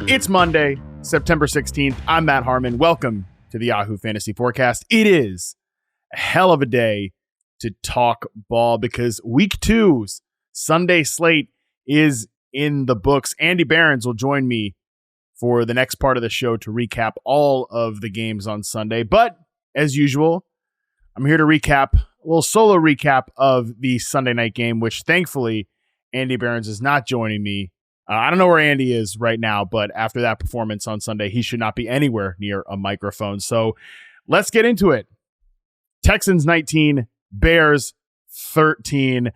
It's Monday, September 16th. I'm Matt Harmon. Welcome to the Yahoo Fantasy Forecast. It is a hell of a day to talk ball because week two's Sunday slate is in the books. Andy Behrens will join me for the next part of the show to recap all of the games on Sunday. But as usual, I'm here to recap a little solo recap of the Sunday night game, which thankfully Andy Behrens is not joining me. I don't know where Andy is right now, but after that performance on Sunday, he should not be anywhere near a microphone. So let's get into it. Texans 19, Bears 13.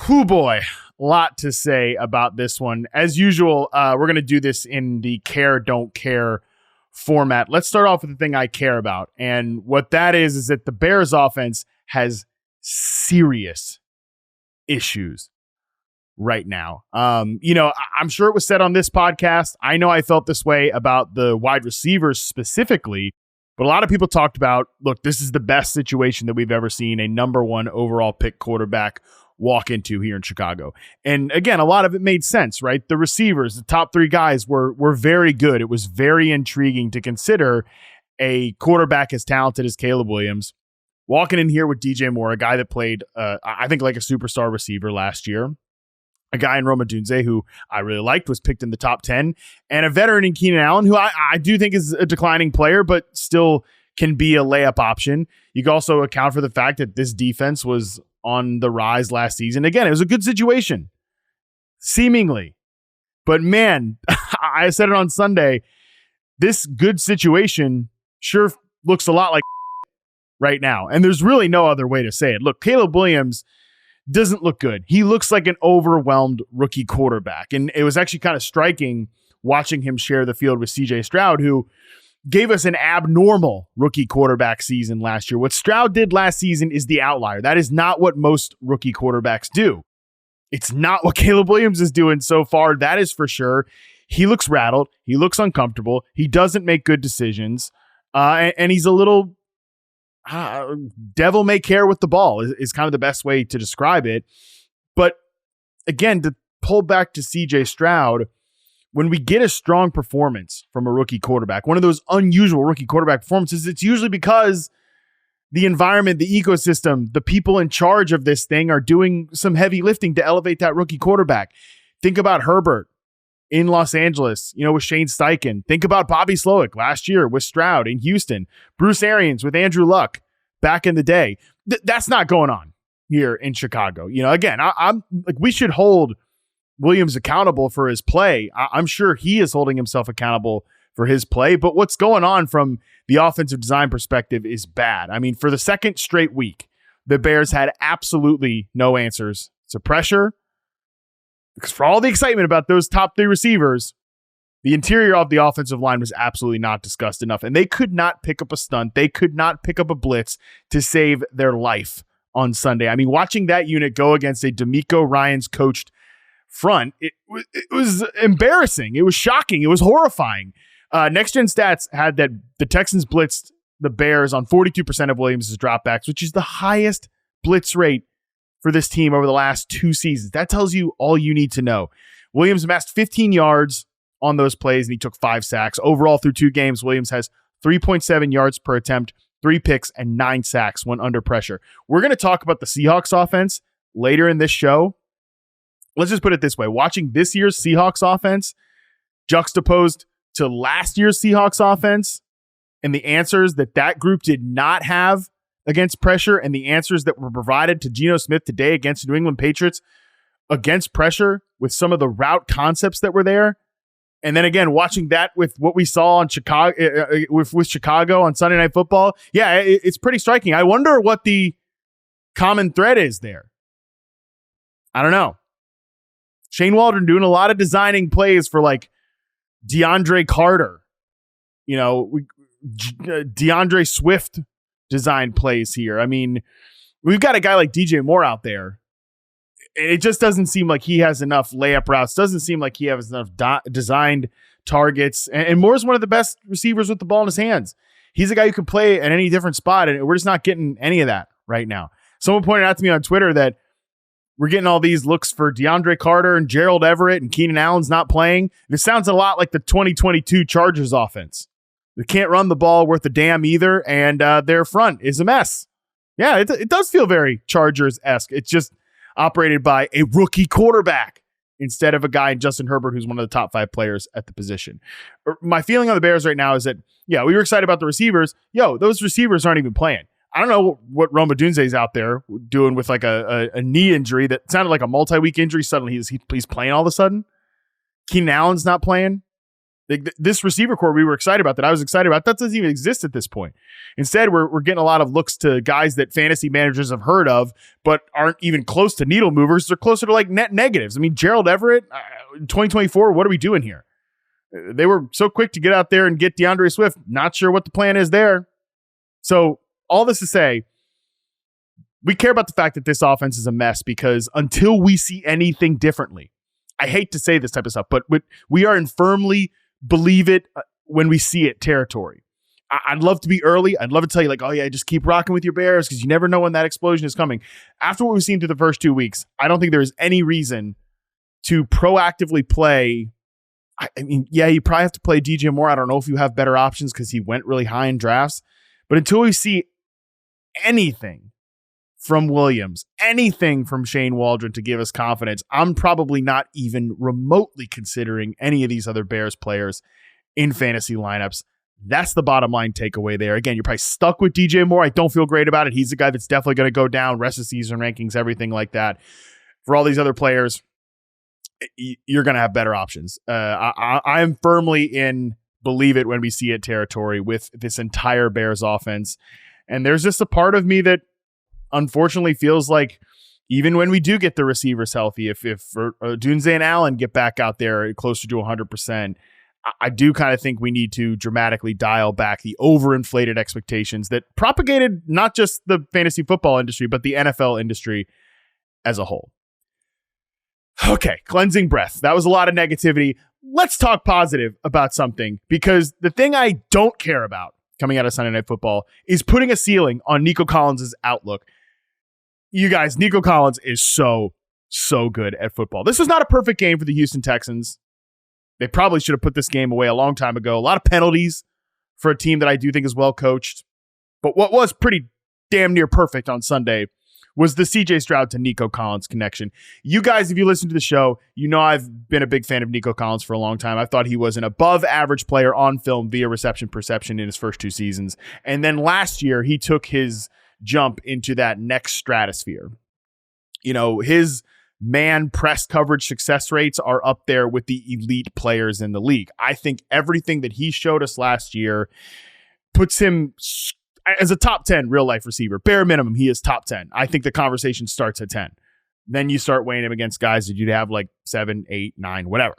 Whoo boy, a lot to say about this one. As usual, we're going to do this in the care, don't care format. Let's start off with the thing I care about. And what that is that the Bears offense has serious issues right now. I'm sure it was said on this podcast. I know I felt this way about the wide receivers specifically, but a lot of people talked about, look, this is the best situation that we've ever seen a number one overall pick quarterback walk into here in Chicago. And again, a lot of it made sense, right? The receivers, the top three guys were very good. It was very intriguing to consider a quarterback as talented as Caleb Williams walking in here with DJ Moore, a guy that played, I think, like a superstar receiver last year. A guy in Rome Odunze who I really liked was picked in the top 10, and a veteran in Keenan Allen who I do think is a declining player, but still can be a layup option. You can also account for the fact that this defense was on the rise last season. Again, it was a good situation, seemingly. But man, I said it on Sunday, this good situation sure looks a lot like right now. And there's really no other way to say it. Look, Caleb Williams doesn't look good. He looks like an overwhelmed rookie quarterback. And it was actually kind of striking watching him share the field with CJ Stroud, who gave us an abnormal rookie quarterback season last year. What Stroud did last season is the outlier. That is not what most rookie quarterbacks do. It's not what Caleb Williams is doing so far. That is for sure. He looks rattled. He looks uncomfortable. He doesn't make good decisions. And he's a little devil may care with the ball is kind of the best way to describe it. But again, to pull back to CJ Stroud, when we get a strong performance from a rookie quarterback, one of those unusual rookie quarterback performances, it's usually because the environment, the ecosystem, the people in charge of this thing are doing some heavy lifting to elevate that rookie quarterback. Think about Herbert in Los Angeles, with Shane Steichen. Think about Bobby Slowick last year with Stroud in Houston. Bruce Arians with Andrew Luck back in the day. That's not going on here in Chicago. Again, I'm like, we should hold Williams accountable for his play. I'm sure he is holding himself accountable for his play, but what's going on from the offensive design perspective is bad. I mean, for the second straight week, the Bears had absolutely no answers to pressure. Because for all the excitement about those top three receivers, the interior of the offensive line was absolutely not discussed enough. And they could not pick up a stunt. They could not pick up a blitz to save their life on Sunday. I mean, watching that unit go against a DeMeco Ryans coached front, it was embarrassing. It was shocking. It was horrifying. Next Gen Stats had that the Texans blitzed the Bears on 42% of Williams' dropbacks, which is the highest blitz rate for this team over the last two seasons. That tells you all you need to know. Williams amassed 15 yards on those plays, and he took 5 sacks. Overall, through 2 games, Williams has 3.7 yards per attempt, 3 picks, and 9 sacks when under pressure. We're going to talk about the Seahawks offense later in this show. Let's just put it this way. Watching this year's Seahawks offense juxtaposed to last year's Seahawks offense and the answers that group did not have against pressure and the answers that were provided to Geno Smith today against the New England Patriots against pressure with some of the route concepts that were there. And then again, watching that with what we saw on Chicago with Chicago on Sunday Night Football. Yeah, it's pretty striking. I wonder what the common thread is there. I don't know. Shane Waldron doing a lot of designing plays for like DeAndre Carter, DeAndre Swift design plays here. I mean, we've got a guy like DJ Moore out there. It just doesn't seem like he has enough layup routes. Doesn't seem like he has enough designed targets. And Moore's one of the best receivers with the ball in his hands. He's a guy who can play at any different spot, and we're just not getting any of that right now. Someone pointed out to me on Twitter that we're getting all these looks for DeAndre Carter and Gerald Everett and Keenan Allen's not playing. This sounds a lot like the 2022 Chargers offense. They can't run the ball worth a damn either, and their front is a mess. Yeah, it does feel very Chargers-esque. It's just operated by a rookie quarterback instead of a guy in Justin Herbert who's one of the top 5 players at the position. My feeling on the Bears right now is that, yeah, we were excited about the receivers. Those receivers aren't even playing. I don't know what Rome Odunze's out there doing with like a knee injury that sounded like a multi-week injury. Suddenly he's playing all of a sudden. Keenan Allen's not playing. This receiver core we were excited about, that I was excited about, that doesn't even exist at this point. Instead, we're getting a lot of looks to guys that fantasy managers have heard of, but aren't even close to needle movers. They're closer to like net negatives. I mean, Gerald Everett, 2024, what are we doing here? They were so quick to get out there and get DeAndre Swift. Not sure what the plan is there. So all this to say, we care about the fact that this offense is a mess because until we see anything differently, I hate to say this type of stuff, but we are in firmly believe it when we see it territory. I'd love to be early. I'd love to tell you like, oh yeah, just keep rocking with your Bears because you never know when that explosion is coming. After what we've seen through the first 2 weeks, I don't think there's any reason to proactively play. I mean, yeah, you probably have to play DJ Moore. I don't know if you have better options because he went really high in drafts. But until we see anything from Williams, anything from Shane Waldron to give us confidence, I'm probably not even remotely considering any of these other Bears players in fantasy lineups. That's the bottom line takeaway there. Again, you're probably stuck with DJ Moore. I don't feel great about it. He's a guy that's definitely going to go down, rest of season rankings, everything like that. For all these other players, you're going to have better options. I'm firmly in believe it when we see it territory with this entire Bears offense. And there's just a part of me that unfortunately feels like even when we do get the receivers healthy, if Dunze and Allen get back out there closer to 100%, I do kind of think we need to dramatically dial back the overinflated expectations that propagated not just the fantasy football industry, but the NFL industry as a whole. Okay, cleansing breath. That was a lot of negativity. Let's talk positive about something, because the thing I don't care about coming out of Sunday Night Football is putting a ceiling on Nico Collins' outlook. You guys, Nico Collins is so good at football. This was not a perfect game for the Houston Texans. They probably should have put this game away a long time ago. A lot of penalties for a team that I do think is well coached. But what was pretty damn near perfect on Sunday was the CJ Stroud to Nico Collins connection. You guys, if you listen to the show, you know I've been a big fan of Nico Collins for a long time. I thought he was an above average player on film via reception perception in his first 2 seasons. And then last year, he took his jump into that next stratosphere. You know, his man press coverage success rates are up there with the elite players in the league. I think everything that he showed us last year puts him as a top 10 real life receiver. Bare minimum, he is top 10. I think the conversation starts at 10. Then you start weighing him against guys that you'd have like 7, 8, 9, whatever.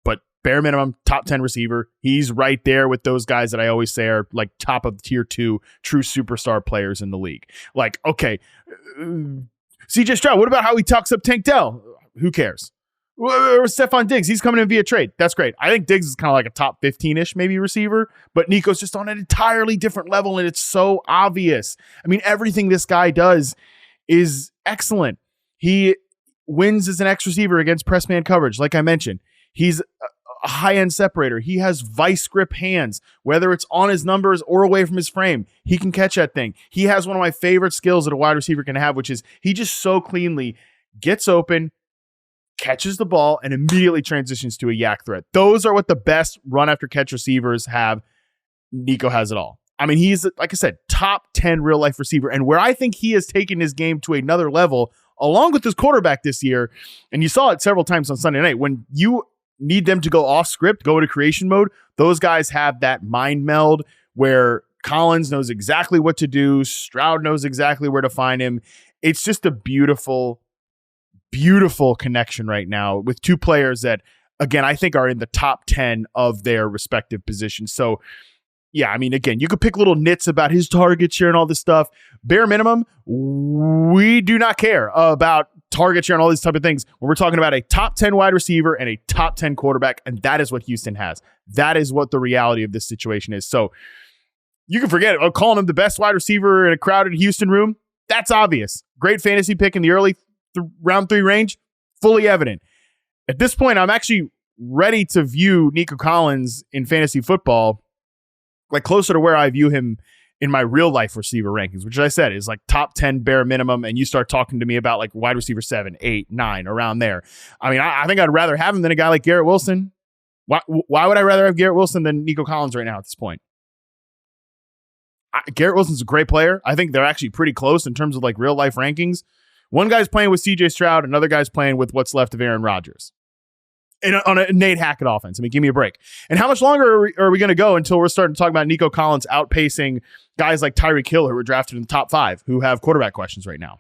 But bare minimum, top 10 receiver. He's right there with those guys that I always say are like top of tier 2 true superstar players in the league. Like, okay, CJ Stroud, what about how he talks up Tank Dell? Who cares? Or Stephon Diggs, he's coming in via trade. That's great. I think Diggs is kind of like a top 15-ish maybe receiver, but Nico's just on an entirely different level, and it's so obvious. I mean, everything this guy does is excellent. He wins as an X receiver against press man coverage, like I mentioned. He's a high-end separator. He has vice grip hands, whether it's on his numbers or away from his frame. He can catch that thing. He has one of my favorite skills that a wide receiver can have, which is he just so cleanly gets open, catches the ball, and immediately transitions to a yak threat. Those are what the best run after catch receivers have. Nico has it all. I mean, he's, like I said, top 10 real life receiver. And where I think he has taken his game to another level, along with his quarterback this year, and you saw it several times on Sunday night, when you need them to go off script, go into creation mode, those guys have that mind meld where Collins knows exactly what to do. Stroud knows exactly where to find him. It's just a beautiful connection right now with 2 players that, again, I think are in the top 10 of their respective positions. So, yeah, I mean, again, you could pick little nits about his target share and all this stuff. Bare minimum, we do not care about target share and all these type of things when we're talking about a top 10 wide receiver and a top 10 quarterback, and that is what Houston has. That is what the reality of this situation is. So you can forget it. Calling him the best wide receiver in a crowded Houston room, that's obvious. Great fantasy pick in the early round 3 range, fully evident. At this point, I'm actually ready to view Nico Collins in fantasy football like closer to where I view him in my real life receiver rankings, which I said is like top 10 bare minimum. And you start talking to me about like wide receiver 7, 8, 9, around there. I mean, I think I'd rather have him than a guy like Garrett Wilson. Why would I rather have Garrett Wilson than Nico Collins right now at this point? Garrett Wilson's a great player. I think they're actually pretty close in terms of like real life rankings. One guy's playing with CJ Stroud, another guy's playing with what's left of Aaron Rodgers. On a Nate Hackett offense. I mean, give me a break. And how much longer are we going to go until we're starting to talk about Nico Collins outpacing guys like Tyreek Hill, who were drafted in the top 5, who have quarterback questions right now?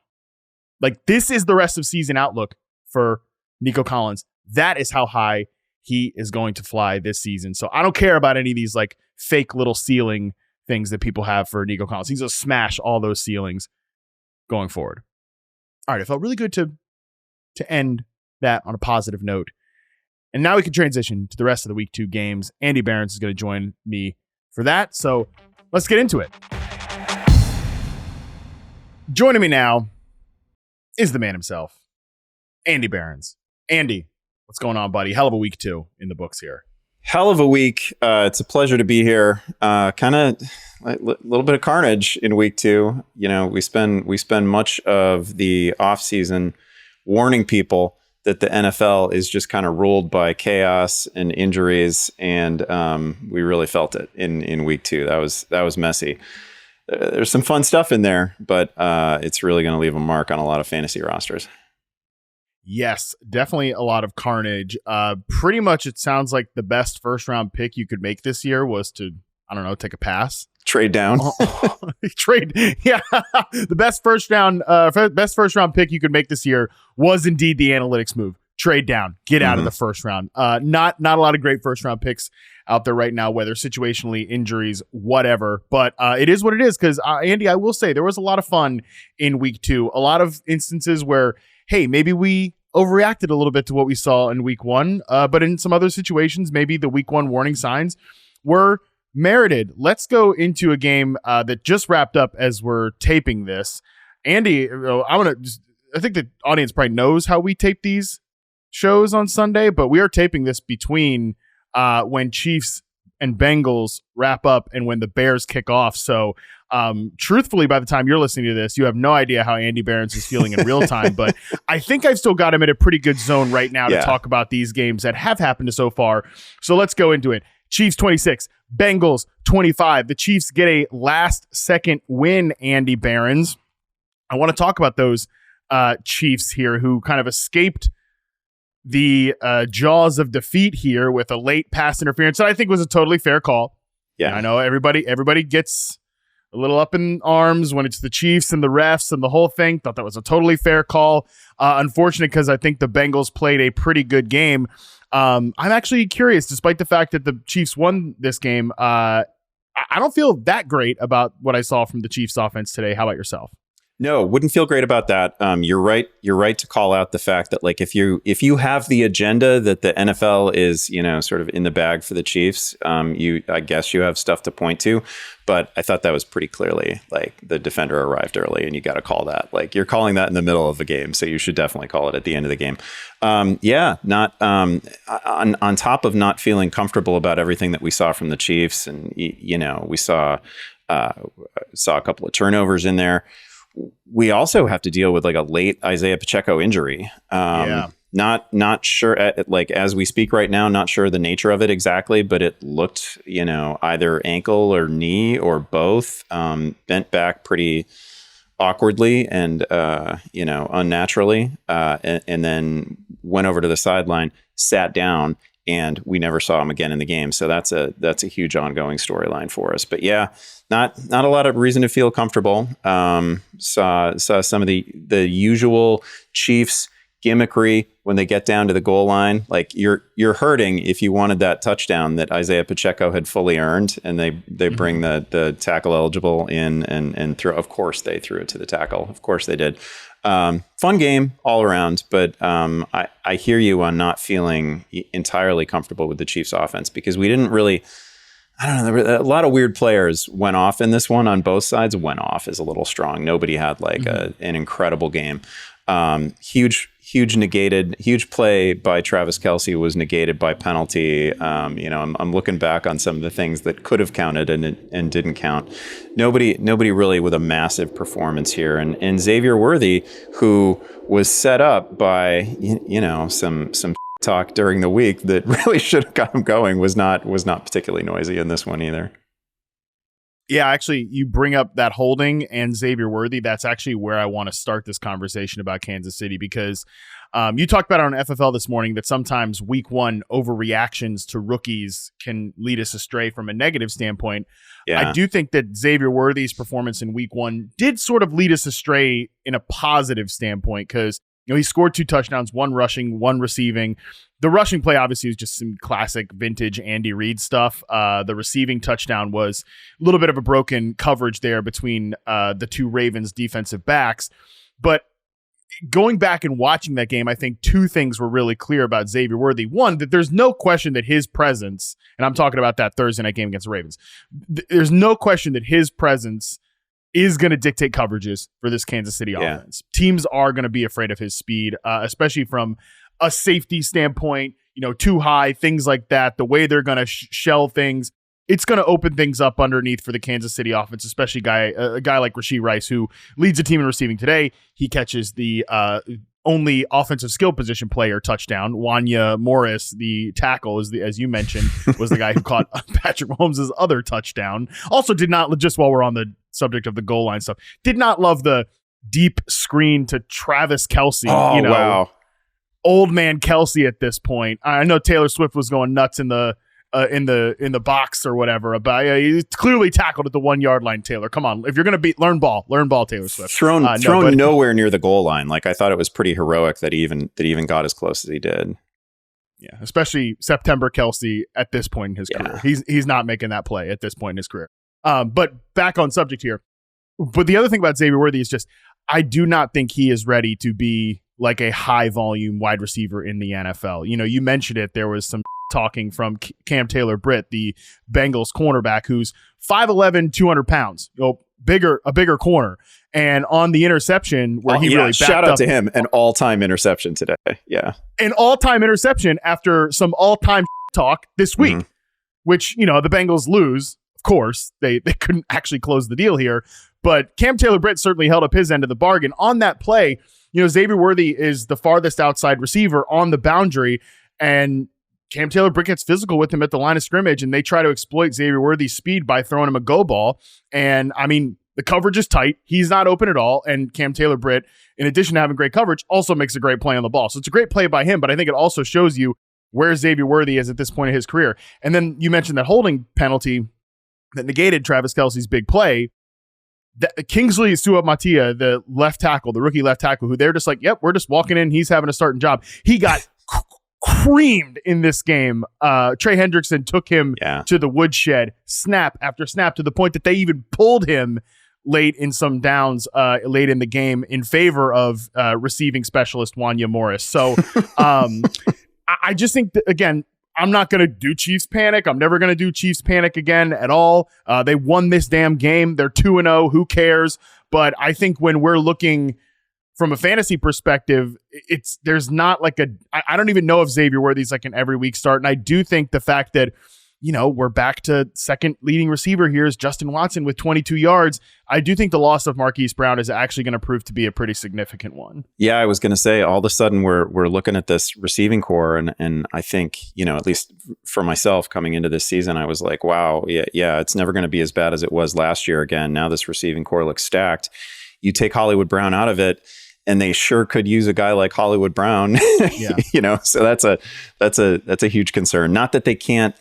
Like, this is the rest of season outlook for Nico Collins. That is how high he is going to fly this season. So I don't care about any of these like fake little ceiling things that people have for Nico Collins. He's going to smash all those ceilings going forward. All right, it felt really good to end that on a positive note. And now we can transition to the rest of the week 2 games. Andy Behrens is going to join me for that. So let's get into it. Joining me now is the man himself, Andy Behrens. Andy, what's going on, buddy? Hell of a week 2 in the books here. Hell of a week. It's a pleasure to be here. Kind of a little bit of carnage in week 2. You know, we spend much of the offseason warning people that the NFL is just kind of ruled by chaos and injuries, and we really felt it in week 2. That was messy. There's some fun stuff in there, but it's really going to leave a mark on a lot of fantasy rosters. Yes, definitely a lot of carnage. Pretty much it sounds like the best first round pick you could make this year was to, I don't know, take a pass. Trade down. Trade. Yeah. The best first round pick you could make this year was indeed the analytics move. Trade down. Get out of the first round. Not a lot of great first round picks out there right now, whether situationally, injuries, whatever. But it is what it is, because Andy, I will say there was a lot of fun in week 2. A lot of instances where, hey, maybe we overreacted a little bit to what we saw in week 1. But in some other situations, maybe the week 1 warning signs were merited. Let's go into a game that just wrapped up as we're taping this. Andy, I think the audience probably knows how we tape these shows on Sunday, but we are taping this between when Chiefs and Bengals wrap up and when the Bears kick off. So truthfully, by the time you're listening to this, you have no idea how Andy Behrens is feeling in real time, but I think I've still got him in a pretty good zone right now to talk about these games that have happened so far. So let's go into it. Chiefs 26, Bengals 25. The Chiefs get a last-second win, Andy Behrens. I want to talk about those Chiefs here who kind of escaped the jaws of defeat here with a late pass interference that I think was a totally fair call. Yeah, and I know everybody gets a little up in arms when it's the Chiefs and the refs and the whole thing. Thought that was a totally fair call. Unfortunate, because I think the Bengals played a pretty good game. I'm actually curious, despite the fact that the Chiefs won this game, I don't feel that great about what I saw from the Chiefs offense today. How about yourself? No, wouldn't feel great about that. You're right. You're right to call out the fact that, like, if you have the agenda that the NFL is, sort of in the bag for the Chiefs, I guess you have stuff to point to. But I thought that was pretty clearly like the defender arrived early, and you got to call that. Like, you're calling that in the middle of the game, so you should definitely call it at the end of the game. Not on top of not feeling comfortable about everything that we saw from the Chiefs, and we saw a couple of turnovers in there. We also have to deal with like a late Isaiah Pacheco injury. Not sure, as we speak right now, not sure the nature of it exactly, but it looked, either ankle or knee or both, bent back pretty awkwardly and, unnaturally, and then went over to the sideline, sat down, and we never saw him again in the game. So that's a huge ongoing storyline for us. But yeah, not a lot of reason to feel comfortable. Saw some of the usual Chiefs gimmickry when they get down to the goal line. Like, you're hurting if you wanted that touchdown that Isaiah Pacheco had fully earned, and they bring the tackle eligible in and throw. Of course they threw it to the tackle. Of course they did. Fun game all around, but I hear you on not feeling entirely comfortable with the Chiefs offense, because we didn't really, I don't know, there were a lot of weird players went off in this one on both sides. Went off is a little strong. Nobody had like an incredible game. Huge play by Travis Kelce was negated by penalty. I'm looking back on some of the things that could have counted and didn't count. Nobody really with a massive performance here. And Xavier Worthy, who was set up by some talk during the week that really should have got him going, was not particularly noisy in this one either. Yeah, actually, you bring up that holding and Xavier Worthy. That's actually where I want to start this conversation about Kansas City, because you talked about on FFL this morning that sometimes week one overreactions to rookies can lead us astray from a negative standpoint. Yeah. I do think that Xavier Worthy's performance in week one did sort of lead us astray in a positive standpoint, because he scored 2 touchdowns, 1 rushing, 1 receiving. The rushing play obviously was just some classic vintage Andy Reid stuff. The receiving touchdown was a little bit of a broken coverage there between the 2 Ravens defensive backs. But going back and watching that game, I think 2 things were really clear about Xavier Worthy. One, that there's no question that his presence, and I'm talking about that Thursday night game against the Ravens, there's no question that his presence is going to dictate coverages for this Kansas City offense. Teams are going to be afraid of his speed, especially from a safety standpoint, too high, things like that, the way they're going to shell things. It's going to open things up underneath for the Kansas City offense, especially a guy like Rashee Rice, who leads the team in receiving today. He catches the only offensive skill position player touchdown. Wanya Morris, the tackle, as you mentioned, was the guy who caught Patrick Mahomes' other touchdown. Also did not, just while we're on the subject of the goal line stuff, did not love the deep screen to Travis Kelce. Wow. Old man Kelce at this point. I know Taylor Swift was going nuts in the box or whatever, but he clearly tackled at the 1 yard line. Taylor, come on, if you're going to learn ball, Taylor Swift. Thrown nowhere near the goal line. Like, I thought it was pretty heroic that he even got as close as he did. Yeah, especially September Kelce at this point in his career. He's not making that play at this point in his career. But back on subject here. But the other thing about Xavier Worthy is just, I do not think he is ready to be like a high volume wide receiver in the NFL. You mentioned it. There was some talking from Cam Taylor-Britt, the Bengals cornerback, who's 5'11", 200 pounds, a bigger corner. And on the interception where he really backed shout out up, to him, an all-time interception today. Yeah. An all-time interception after some all-time talk this week, which, the Bengals lose. Of course, they couldn't actually close the deal here, but Cam Taylor-Britt certainly held up his end of the bargain on that play. Xavier Worthy is the farthest outside receiver on the boundary, and Cam Taylor-Britt gets physical with him at the line of scrimmage, and they try to exploit Xavier Worthy's speed by throwing him a go ball. And I mean, the coverage is tight. He's not open at all. And Cam Taylor-Britt, in addition to having great coverage, also makes a great play on the ball. So it's a great play by him, but I think it also shows you where Xavier Worthy is at this point in his career. And then you mentioned that holding penalty that negated Travis Kelce's big play. Kingsley Suamatia, the left tackle, the rookie left tackle, who they're just like, yep, we're just walking in. He's having a starting job. He got creamed in this game. Trey Hendrickson took him to the woodshed, snap after snap, to the point that they even pulled him late in some downs late in the game in favor of receiving specialist Wanya Morris. So I just think that, again, I'm not going to do Chiefs panic. I'm never going to do Chiefs panic again at all. They won this damn game. They're 2-0. Who cares? But I think when we're looking from a fantasy perspective, there's not like I don't even know if Xavier Worthy's like an every week start. And I do think the fact that, we're back to second leading receiver here is Justin Watson with 22 yards. I do think the loss of Marquise Brown is actually going to prove to be a pretty significant one. Yeah, I was going to say, all of a sudden we're looking at this receiving core, and I think, at least for myself coming into this season, I was like, wow, yeah, it's never going to be as bad as it was last year again. Now this receiving core looks stacked. You take Hollywood Brown out of it, and they sure could use a guy like Hollywood Brown. So that's a huge concern. Not that they can't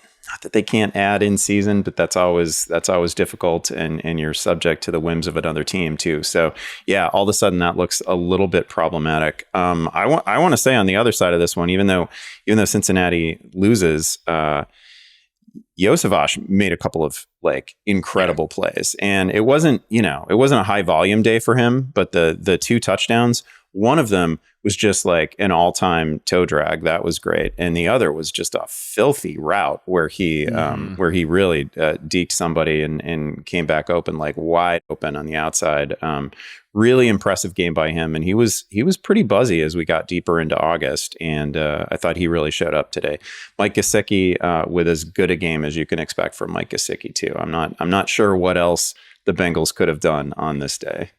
add in season, but that's always difficult, and you're subject to the whims of another team too. So yeah, all of a sudden that looks a little bit problematic. I want to say on the other side of this one, even though Cincinnati loses, Yosevach made a couple of incredible plays, and it wasn't a high volume day for him, but the 2 touchdowns One of them was just like an all-time toe drag. That was great. And the other was just a filthy route where he really deked somebody and came back open, like wide open on the outside. Really impressive game by him. And he was pretty buzzy as we got deeper into August. And I thought he really showed up today. Mike Gesicki with as good a game as you can expect from Mike Gesicki too. I'm not sure what else the Bengals could have done on this day.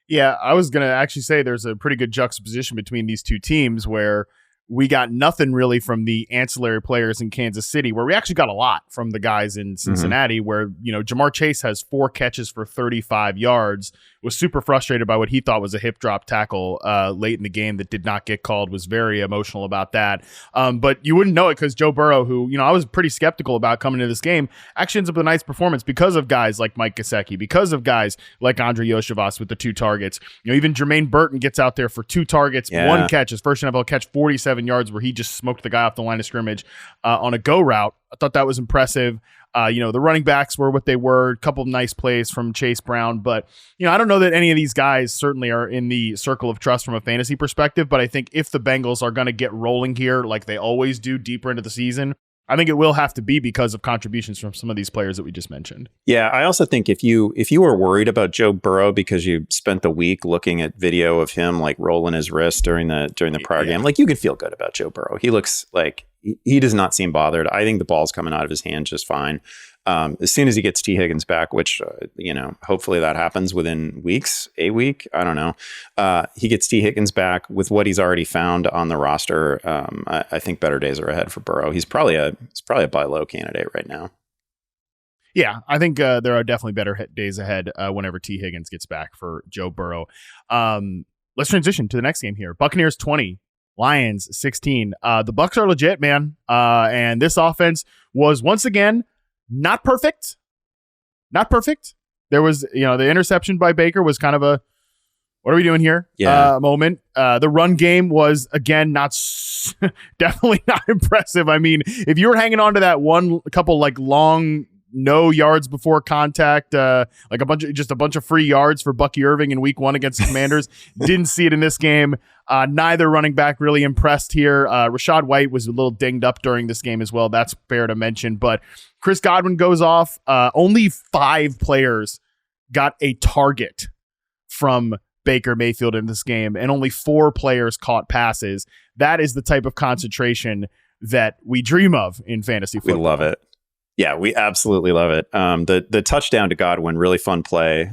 Yeah, I was going to actually say there's a pretty good juxtaposition between these two teams where we got nothing really from the ancillary players in Kansas City, where we actually got a lot from the guys in Cincinnati, where, Jamar Chase has 4 catches for 35 yards, was super frustrated by what he thought was a hip drop tackle late in the game that did not get called, was very emotional about that. But you wouldn't know it because Joe Burrow, who, I was pretty skeptical about coming into this game, actually ends up with a nice performance because of guys like Mike Gesicki, because of guys like Andre Yoshivas with the 2 targets. Even Jermaine Burton gets out there for 2 targets, 1 catch, his first NFL catch, 47 yards, where he just smoked the guy off the line of scrimmage on a go route. I thought that was impressive. The running backs were what they were, a couple of nice plays from Chase Brown, but I don't know that any of these guys certainly are in the circle of trust from a fantasy perspective, but I think if the Bengals are going to get rolling here like they always do deeper into the season, I think it will have to be because of contributions from some of these players that we just mentioned. Yeah, I also think if you were worried about Joe Burrow because you spent the week looking at video of him like rolling his wrist during the prior game, like you can feel good about Joe Burrow. He looks like he does not seem bothered. I think the ball's coming out of his hand just fine. As soon as he gets T. Higgins back, which, hopefully that happens within weeks, a week, I don't know. He gets T. Higgins back with what he's already found on the roster. I think better days are ahead for Burrow. He's probably a buy low candidate right now. Yeah, I think there are definitely better days ahead whenever T. Higgins gets back for Joe Burrow. Let's transition to the next game here. Buccaneers 20, Lions 16. The Bucs are legit, man. And this offense was once again not perfect. There was, the interception by Baker was kind of a, what are we doing here? Moment. The run game was, again, definitely not impressive. I mean, if you were hanging on to that couple like long, no yards before contact, like a bunch of free yards for Bucky Irving in week 1 against the Commanders. Didn't see it in this game. Neither running back really impressed here. Rashad White was a little dinged up during this game as well. That's fair to mention. But Chris Godwin goes off. Only 5 players got a target from Baker Mayfield in this game, and only 4 players caught passes. That is the type of concentration that we dream of in fantasy football. We love it. Yeah, we absolutely love it. The touchdown to Godwin, really fun play.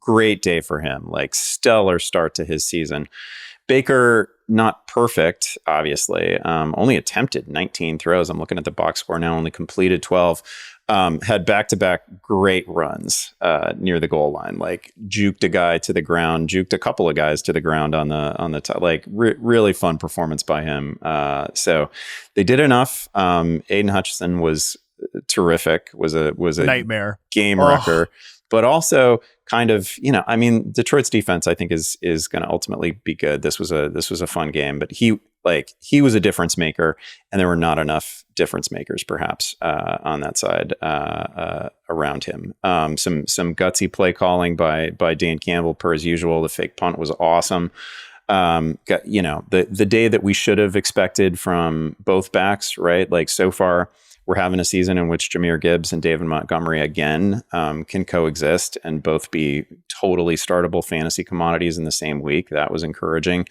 Great day for him, like stellar start to his season. Baker, not perfect, obviously. Only attempted 19 throws. I'm looking at the box score now, only completed 12. Had back-to-back great runs near the goal line, like juked a guy to the ground, juked a couple of guys to the ground on the top, like really fun performance by him. So they did enough. Aiden Hutchinson was terrific, was a nightmare game wrecker, but also kind of, Detroit's defense I think is going to ultimately be good. This was a fun game, but he was a difference maker, and there were not enough difference makers perhaps on that side around him. Some gutsy play calling by Dan Campbell per as usual. The fake punt was awesome. The day that we should have expected from both backs, right? Like so far, we're having a season in which Jahmyr Gibbs and David Montgomery again can coexist and both be totally startable fantasy commodities in the same week. That was encouraging.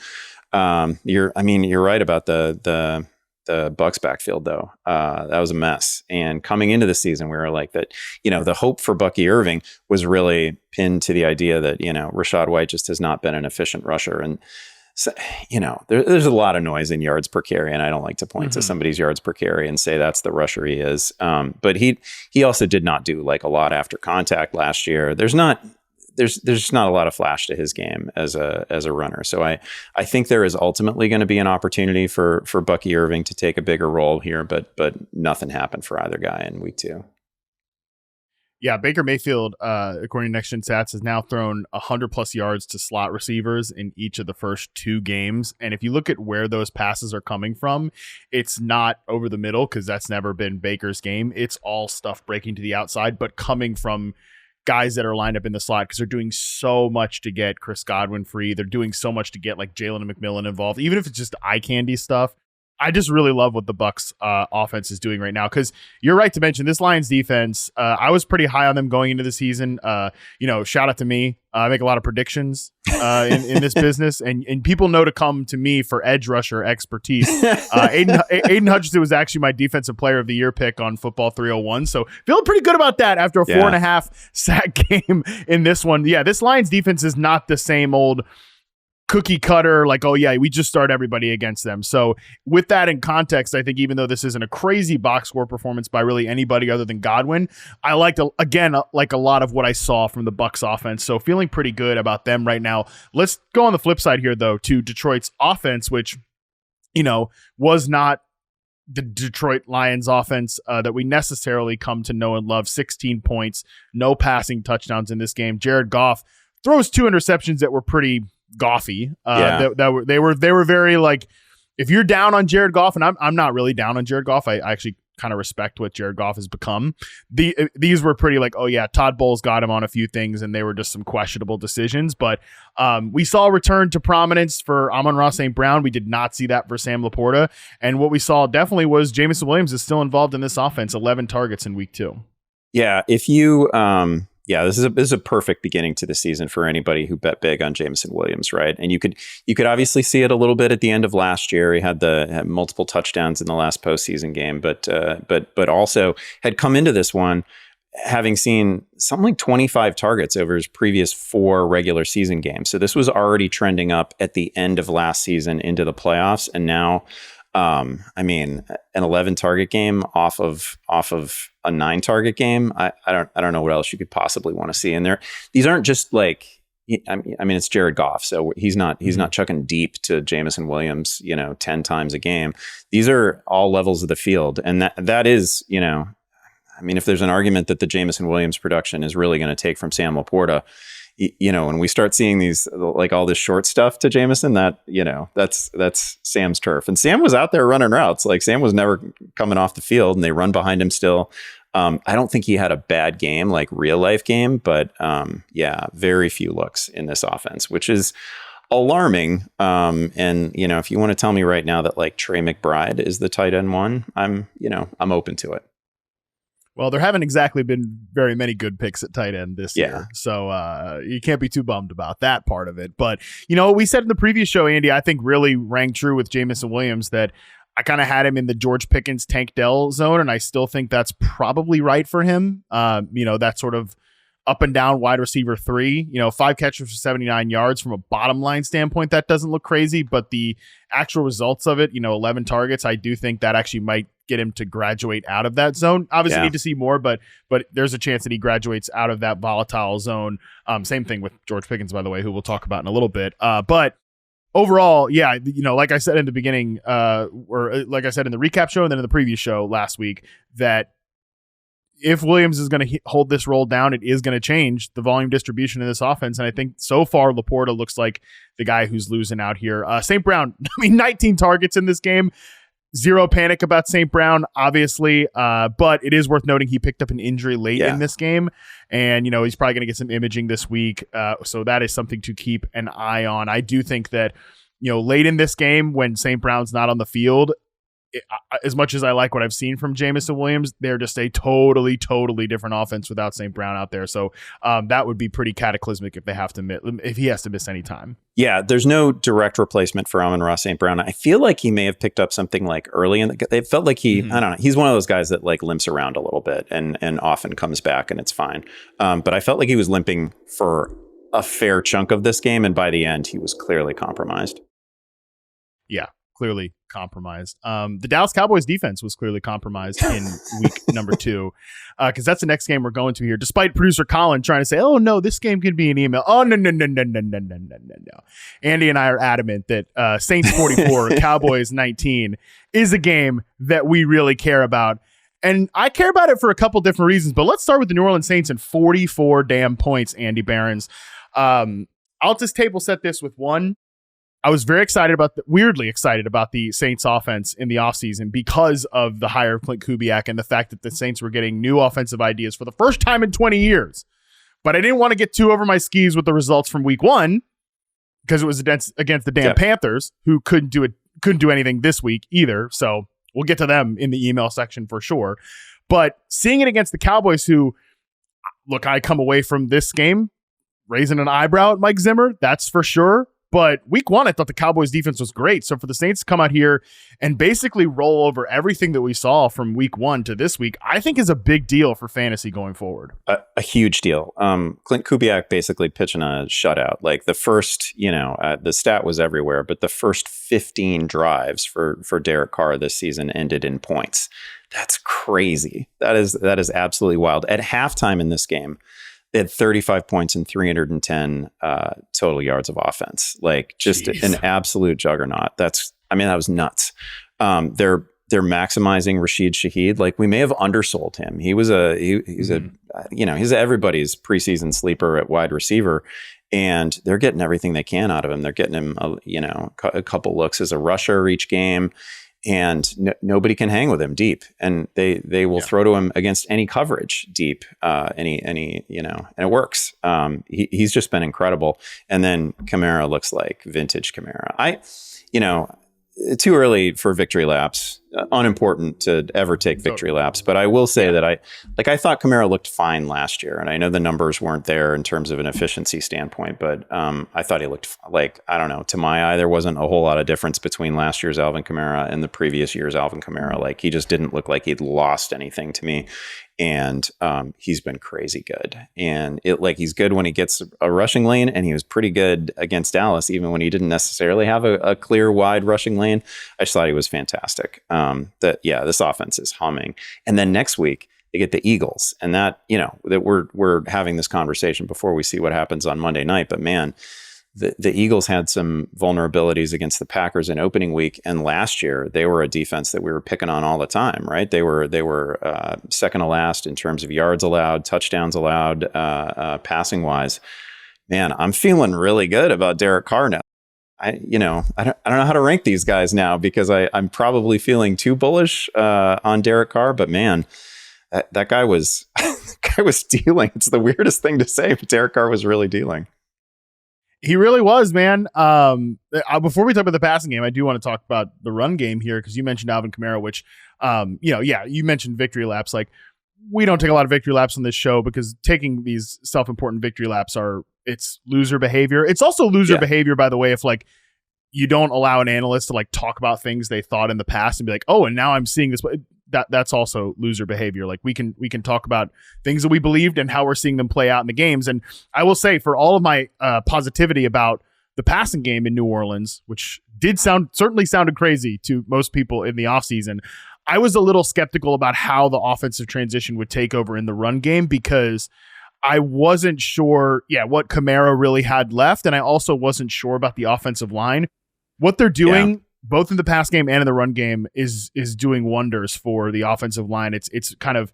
You're right about the Bucs backfield though. That was a mess. And coming into the season, we were like that. The hope for Bucky Irving was really pinned to the idea that Rashad White just has not been an efficient rusher, and so, there's a lot of noise in yards per carry, and I don't like to point to somebody's yards per carry and say that's the rusher he is. But he also did not do like a lot after contact last year. There's just not a lot of flash to his game as a runner. So I think there is ultimately going to be an opportunity for Bucky Irving to take a bigger role here, but nothing happened for either guy in week 2. Yeah, Baker Mayfield, according to Next Gen Stats, has now thrown 100+ yards to slot receivers in each of the first 2 games. And if you look at where those passes are coming from, it's not over the middle because that's never been Baker's game. It's all stuff breaking to the outside, but coming from guys that are lined up in the slot because they're doing so much to get Chris Godwin free. They're doing so much to get like Jalen and McMillan involved, even if it's just eye candy stuff. I just really love what the Bucs offense is doing right now, because you're right to mention this Lions defense. I was pretty high on them going into the season. Shout out to me. I make a lot of predictions in this business, and people know to come to me for edge rusher expertise. Aiden Hutchinson was actually my defensive player of the year pick on Football 301, so feeling pretty good about that after a 4.5 sack game in this one. Yeah, this Lions defense is not the same old cookie cutter, like, oh yeah, we just start everybody against them. So with that in context, I think even though this isn't a crazy box score performance by really anybody other than Godwin, I liked, again, like a lot of what I saw from the Bucs offense. So feeling pretty good about them right now. Let's go on the flip side here, though, to Detroit's offense, which, was not the Detroit Lions offense that we necessarily come to know and love. 16 points, no passing touchdowns in this game. Jared Goff throws 2 interceptions that were pretty Goffy. They were very, like, if you're down on Jared Goff, and I'm not really down on Jared Goff, I actually kind of respect what Jared Goff has become. These were pretty like, oh yeah, Todd Bowles got him on a few things, and they were just some questionable decisions. But we saw a return to prominence for Amon-Ra St. Brown. We did not see that for Sam Laporta, and what we saw definitely was Jameson Williams is still involved in this offense. 11 targets in week 2. Yeah, if you this is a perfect beginning to the season for anybody who bet big on Jameson Williams, right? And you could obviously see it a little bit at the end of last year. He had multiple touchdowns in the last postseason game, but also had come into this one having seen something like 25 targets over his previous 4 regular season games. So this was already trending up at the end of last season into the playoffs, and now, an 11 target game off of a 9 target game. I don't know what else you could possibly want to see in there. These aren't just like, it's Jared Goff, so he's not chucking deep to Jameson Williams, 10 times a game. These are all levels of the field, and that is, if there's an argument that the Jameson Williams production is really going to take from Sam Laporta, when we start seeing these, like all this short stuff to Jameson, that's Sam's turf. And Sam was out there running routes. Like, Sam was never coming off the field, and they run behind him still. I don't think he had a bad game, like real life game, but very few looks in this offense, which is alarming. If you want to tell me right now that like Trey McBride is the tight end one, I'm open to it. Well, there haven't exactly been very many good picks at tight end this year. So you can't be too bummed about that part of it. But, we said in the previous show, Andy, I think really rang true with Jameson Williams that I kind of had him in the George Pickens, Tank Dell zone, and I still think that's probably right for him. That sort of up and down wide receiver 3, 5 catches for 79 yards from a bottom line standpoint. That doesn't look crazy, but the actual results of it, 11 targets, I do think that actually might get him to graduate out of that zone. Obviously need to see more, but there's a chance that he graduates out of that volatile zone. Same thing with George Pickens, by the way, who we'll talk about in a little bit. But overall, like I said in the beginning, or like I said in the recap show and then in the previous show last week, that if Williams is going to hold this roll down, it is going to change the volume distribution of this offense. And I think so far, Laporta looks like the guy who's losing out here. St. Brown, 19 targets in this game. Zero panic about St. Brown, obviously, but it is worth noting he picked up an injury late in this game, and he's probably going to get some imaging this week, so that is something to keep an eye on. I do think that late in this game when St. Brown's not on the field, as much as I like what I've seen from Jameson Williams, they're just a totally different offense without St. Brown out there. So that would be pretty cataclysmic if he has to miss any time. Yeah, there's no direct replacement for Amon-Ra St. Brown. I feel like he may have picked up something like early in the. It felt like I don't know. He's one of those guys that like limps around a little bit and often comes back and it's fine. But I felt like he was limping for a fair chunk of this game, and by the end, he was clearly compromised. Yeah. Clearly compromised. The Dallas Cowboys defense was clearly compromised in week number 2, because that's the next game we're going to here. Despite producer Colin trying to say, "Oh no, this game could be an email." Oh no. Andy and I are adamant that Saints 44, Cowboys 19 is a game that we really care about, and I care about it for a couple different reasons. But let's start with the New Orleans Saints and 44 damn points. Andy Behrens. I'll just table set this with one. I was weirdly excited about the Saints offense in the offseason because of the hire of Clint Kubiak and the fact that the Saints were getting new offensive ideas for the first time in 20 years. But I didn't want to get too over my skis with the results from week 1 because it was against the damn Panthers, who couldn't do anything this week either. So we'll get to them in the email section for sure. But seeing it against the Cowboys, who, look, I come away from this game raising an eyebrow at Mike Zimmer, that's for sure. But week 1, I thought the Cowboys defense was great. So for the Saints to come out here and basically roll over everything that we saw from week 1 to this week, I think is a big deal for fantasy going forward. A huge deal. Clint Kubiak basically pitching a shutout. Like the first, the stat was everywhere, but the first 15 drives for Derek Carr this season ended in points. That's crazy. That is absolutely wild. At halftime in this game, they had 35 points and 310 total yards of offense. Like just an absolute juggernaut. That was nuts. They're maximizing Rashid Shaheed. Like we may have undersold him. He's everybody's preseason sleeper at wide receiver, and they're getting everything they can out of him. They're getting him, a couple looks as a rusher each game. And nobody can hang with him deep, and they will throw to him against any coverage deep, and it works. He's just been incredible. And then Kamara looks like vintage Kamara. Too early for victory laps. Unimportant to ever take victory laps, but I will say that I thought Kamara looked fine last year, and I know the numbers weren't there in terms of an efficiency standpoint, but I thought he looked like, I don't know, to my eye there wasn't a whole lot of difference between last year's Alvin Kamara and the previous year's Alvin Kamara. Like he just didn't look like he'd lost anything to me, and he's been crazy good. And he's good when he gets a rushing lane, and he was pretty good against Dallas even when he didn't necessarily have a clear wide rushing lane. I just thought he was fantastic. This offense is humming. And then next week they get the Eagles, and that we're having this conversation before we see what happens on Monday night. But man, the Eagles had some vulnerabilities against the Packers in opening week, and last year they were a defense that we were picking on all the time, right? They were second to last in terms of yards allowed, touchdowns allowed, passing wise. Man, I'm feeling really good about Derek Carr now. I don't know how to rank these guys now, because I'm probably feeling too bullish on Derek Carr, but man, that guy was dealing. It's the weirdest thing to say, but Derek Carr was really dealing. He really was, man. Before we talk about the passing game, I do want to talk about the run game here, because you mentioned Alvin Kamara, which, you mentioned victory laps. Like, we don't take a lot of victory laps on this show, because taking these self-important victory laps it's loser behavior. It's also loser behavior, by the way, if you don't allow an analyst to talk about things they thought in the past and be like, oh, and now I'm seeing this. That's also loser behavior. Like we can talk about things that we believed and how we're seeing them play out in the games. And I will say, for all of my positivity about the passing game in New Orleans, which certainly sounded crazy to most people in the offseason, I was a little skeptical about how the offensive transition would take over in the run game, because I wasn't sure, what Kamara really had left. And I also wasn't sure about the offensive line. What they're doing, both in the pass game and in the run game, is doing wonders for the offensive line. It's kind of,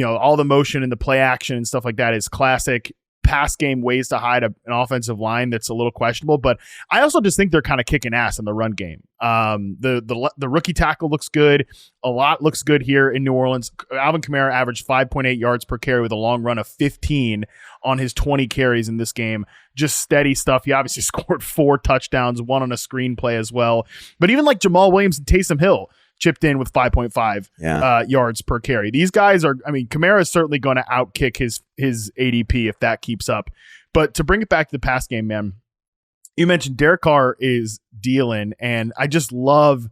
all the motion and the play action and stuff like that is classic pass game ways to hide an offensive line that's a little questionable. But I also just think they're kind of kicking ass in the run game. The rookie tackle looks good. A lot looks good here in New Orleans. Alvin Kamara averaged 5.8 yards per carry with a long run of 15 on his 20 carries in this game. Just steady stuff. He obviously scored 4 touchdowns, 1 on a screenplay as well. But even Jamal Williams and Taysom Hill chipped in with 5.5 yards per carry. These guys Kamara is certainly going to outkick his ADP if that keeps up. But to bring it back to the pass game, man, you mentioned Derek Carr is dealing, and I just love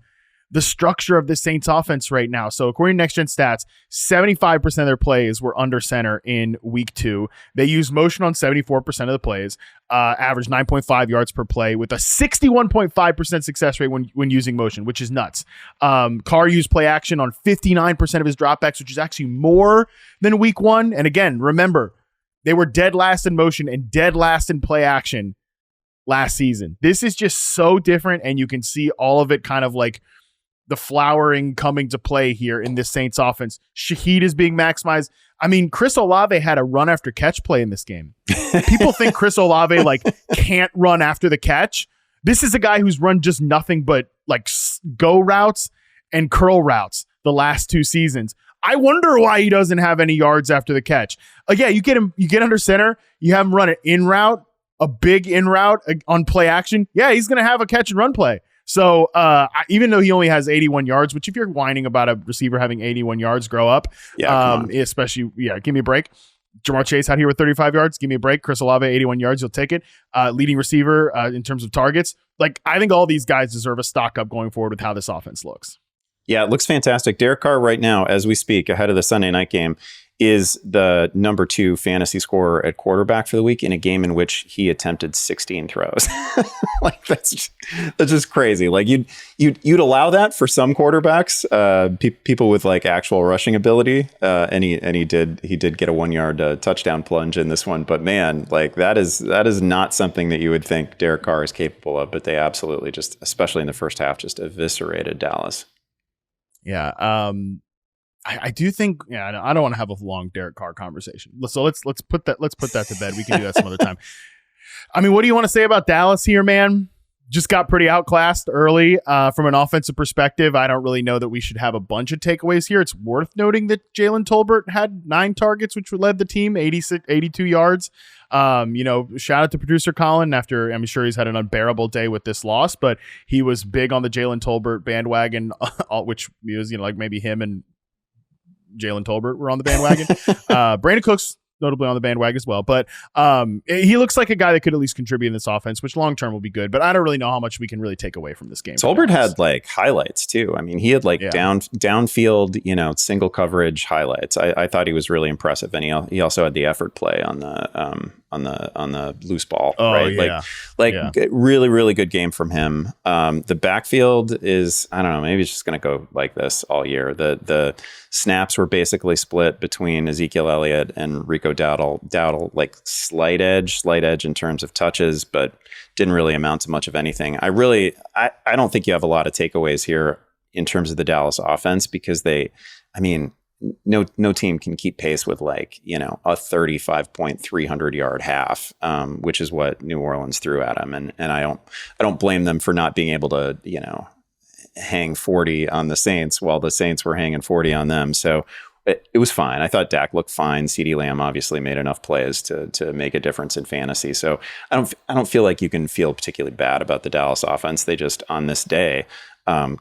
the structure of the Saints offense right now. So according to Next Gen Stats, 75% of their plays were under center in week 2. They used motion on 74% of the plays, averaged 9.5 yards per play with a 61.5% success rate when using motion, which is nuts. Carr used play action on 59% of his dropbacks, which is actually more than week 1. And again, remember, they were dead last in motion and dead last in play action last season. This is just so different, and you can see all of it kind of the flowering coming to play here in this Saints offense. Shaheed is being maximized. Chris Olave had a run after catch play in this game. People think Chris Olave can't run after the catch. This is a guy who's run just nothing but go routes and curl routes the last 2 seasons. I wonder why he doesn't have any yards after the catch. Yeah, you get under center, you have him run an in route, a big in route on play action. Yeah, he's going to have a catch and run play. So even though he only has 81 yards, which if you're whining about a receiver having 81 yards, grow up. Yeah, especially, give me a break. Jamar Chase out here with 35 yards. Give me a break. Chris Olave, 81 yards. You'll take it. Leading receiver in terms of targets. Like, I think all these guys deserve a stock up going forward with how this offense looks. Yeah, it looks fantastic. Derek Carr right now, as we speak, ahead of the Sunday night game, is the number 2 fantasy scorer at quarterback for the week in a game in which he attempted 16 throws. Like that's just crazy. Like you'd allow that for some quarterbacks, people with like actual rushing ability, and he did get a 1-yard touchdown plunge in this one. But man, like that is not something that you would think Derek Carr is capable of. But they absolutely just, especially in the first half, just eviscerated Dallas. Yeah. I do think, I don't want to have a long Derek Carr conversation. So let's put that to bed. We can do that some other time. I mean, what do you want to say about Dallas here, man? Just got pretty outclassed early from an offensive perspective. I don't really know that we should have a bunch of takeaways here. It's worth noting that Jalen Tolbert had 9 targets, which led the team 82 yards. Shout out to producer Colin after, I'm sure he's had an unbearable day with this loss, but he was big on the Jalen Tolbert bandwagon, which was, like maybe him and Jalen Tolbert were on the bandwagon. Brandon Cooks notably on the bandwagon as well, but he looks like a guy that could at least contribute in this offense, which long term will be good. But I don't really know how much we can really take away from this game. Tolbert had like highlights too. I mean, he had like downfield, single coverage highlights. I thought he was really impressive, and he also had the effort play on the loose ball. Oh, right? Yeah. Really, really good game from him. The backfield is, I don't know, maybe it's just going to go like this all year. The snaps were basically split between Ezekiel Elliott and Rico Dowdle, like slight edge in terms of touches, but didn't really amount to much of anything. I don't think you have a lot of takeaways here in terms of the Dallas offense, because no team can keep pace with a 35.300 yard half, which is what New Orleans threw at them. And I don't blame them for not being able to, hang 40 on the Saints while the Saints were hanging 40 on them. So it was fine. I thought Dak looked fine. CeeDee Lamb obviously made enough plays to make a difference in fantasy. So I don't feel like you can feel particularly bad about the Dallas offense. They just, on this day,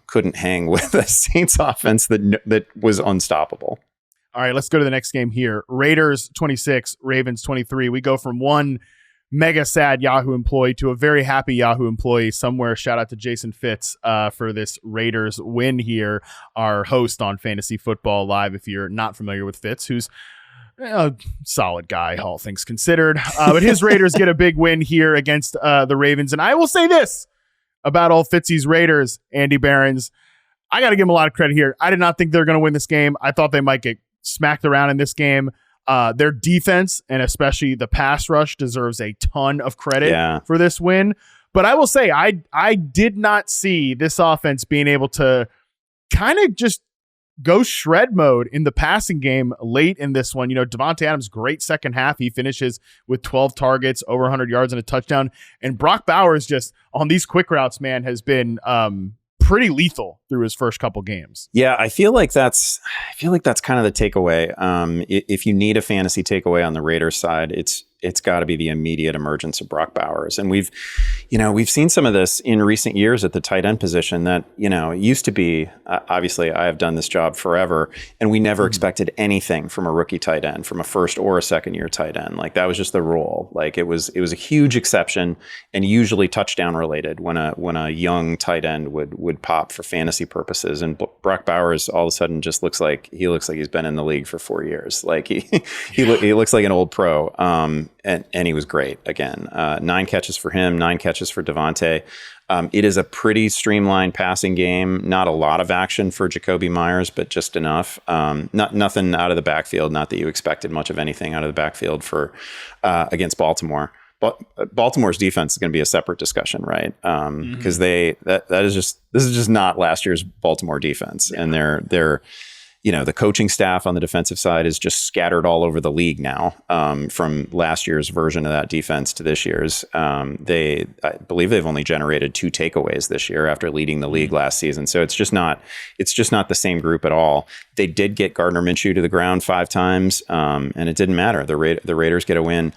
couldn't hang with the Saints offense that was unstoppable. All right, let's go to the next game here. Raiders 26, Ravens 23. We go from one mega sad Yahoo employee to a very happy Yahoo employee somewhere. Shout out to Jason Fitz for this Raiders win here, our host on Fantasy Football Live. If you're not familiar with Fitz, who's a solid guy, all things considered. But his Raiders get a big win here against the Ravens. And I will say this about all Fitzy's Raiders, Andy Behrens. I got to give him a lot of credit here. I did not think they were going to win this game. I thought they might get smacked around in this game. Their defense, and especially the pass rush, deserves a ton of credit for this win. But I will say, I did not see this offense being able to kind of just go shred mode in the passing game late in this one. Devontae Adams, great second half. He finishes with 12 targets, over 100 yards and a touchdown. And Brock Bowers just on these quick routes, man, has been pretty lethal through his first couple games. Yeah, I feel like that's kind of the takeaway. If you need a fantasy takeaway on the Raiders side, it's got to be the immediate emergence of Brock Bowers. And we've seen some of this in recent years at the tight end position that, it used to be, obviously I have done this job forever, and we never expected anything from a rookie tight end, from a first or a second year tight end. Like that was just the rule. Like it was a huge exception, and usually touchdown related when a young tight end would pop for fantasy purposes. And Brock Bowers all of a sudden just looks like he's been in the league for 4 years. Like he looks like an old pro. And he was great again. 9 catches for him, 9 catches for Devontae. It is a pretty streamlined passing game. Not a lot of action for Jacoby Myers, but just enough. Nothing out of the backfield. Not that you expected much of anything out of the backfield for against Baltimore. But Baltimore's defense is going to be a separate discussion, right? Because this is just not last year's Baltimore defense, and they're the coaching staff on the defensive side is just scattered all over the league now, from last year's version of that defense to this year's. I believe they've only generated 2 takeaways this year after leading the league last season. So it's just not the same group at all. They did get Gardner Minshew to the ground 5 times, and it didn't matter. The Raiders get a win.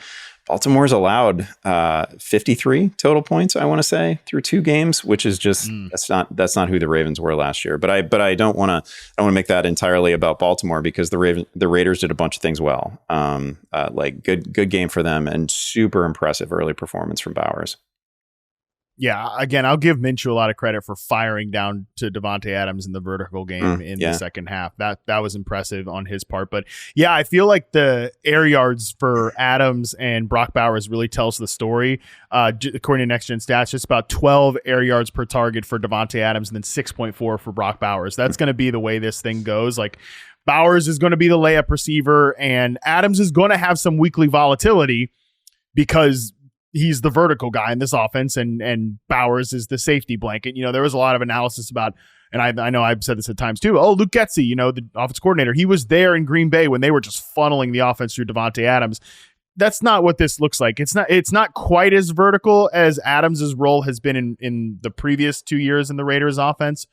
Baltimore's allowed 53 total points, I want to say, through 2 games, which is just that's not who the Ravens were last year. But I don't want to make that entirely about Baltimore, because the Raiders did a bunch of things well. Like good game for them, and super impressive early performance from Bowers. Yeah, again, I'll give Minshew a lot of credit for firing down to Davante Adams in the vertical game in the second half. That was impressive on his part. But yeah, I feel like the air yards for Adams and Brock Bowers really tells the story. According to Next Gen Stats, just about 12 air yards per target for Davante Adams, and then 6.4 for Brock Bowers. That's going to be the way this thing goes. Like, Bowers is going to be the layup receiver, and Adams is going to have some weekly volatility because he's the vertical guy in this offense, and Bowers is the safety blanket. There was a lot of analysis about, and I know I've said this at times too. Oh, Luke Getsy, the offense coordinator, he was there in Green Bay when they were just funneling the offense through Davante Adams. That's not what this looks like. It's not quite as vertical as Adams's role has been in the previous 2 years in the Raiders offense,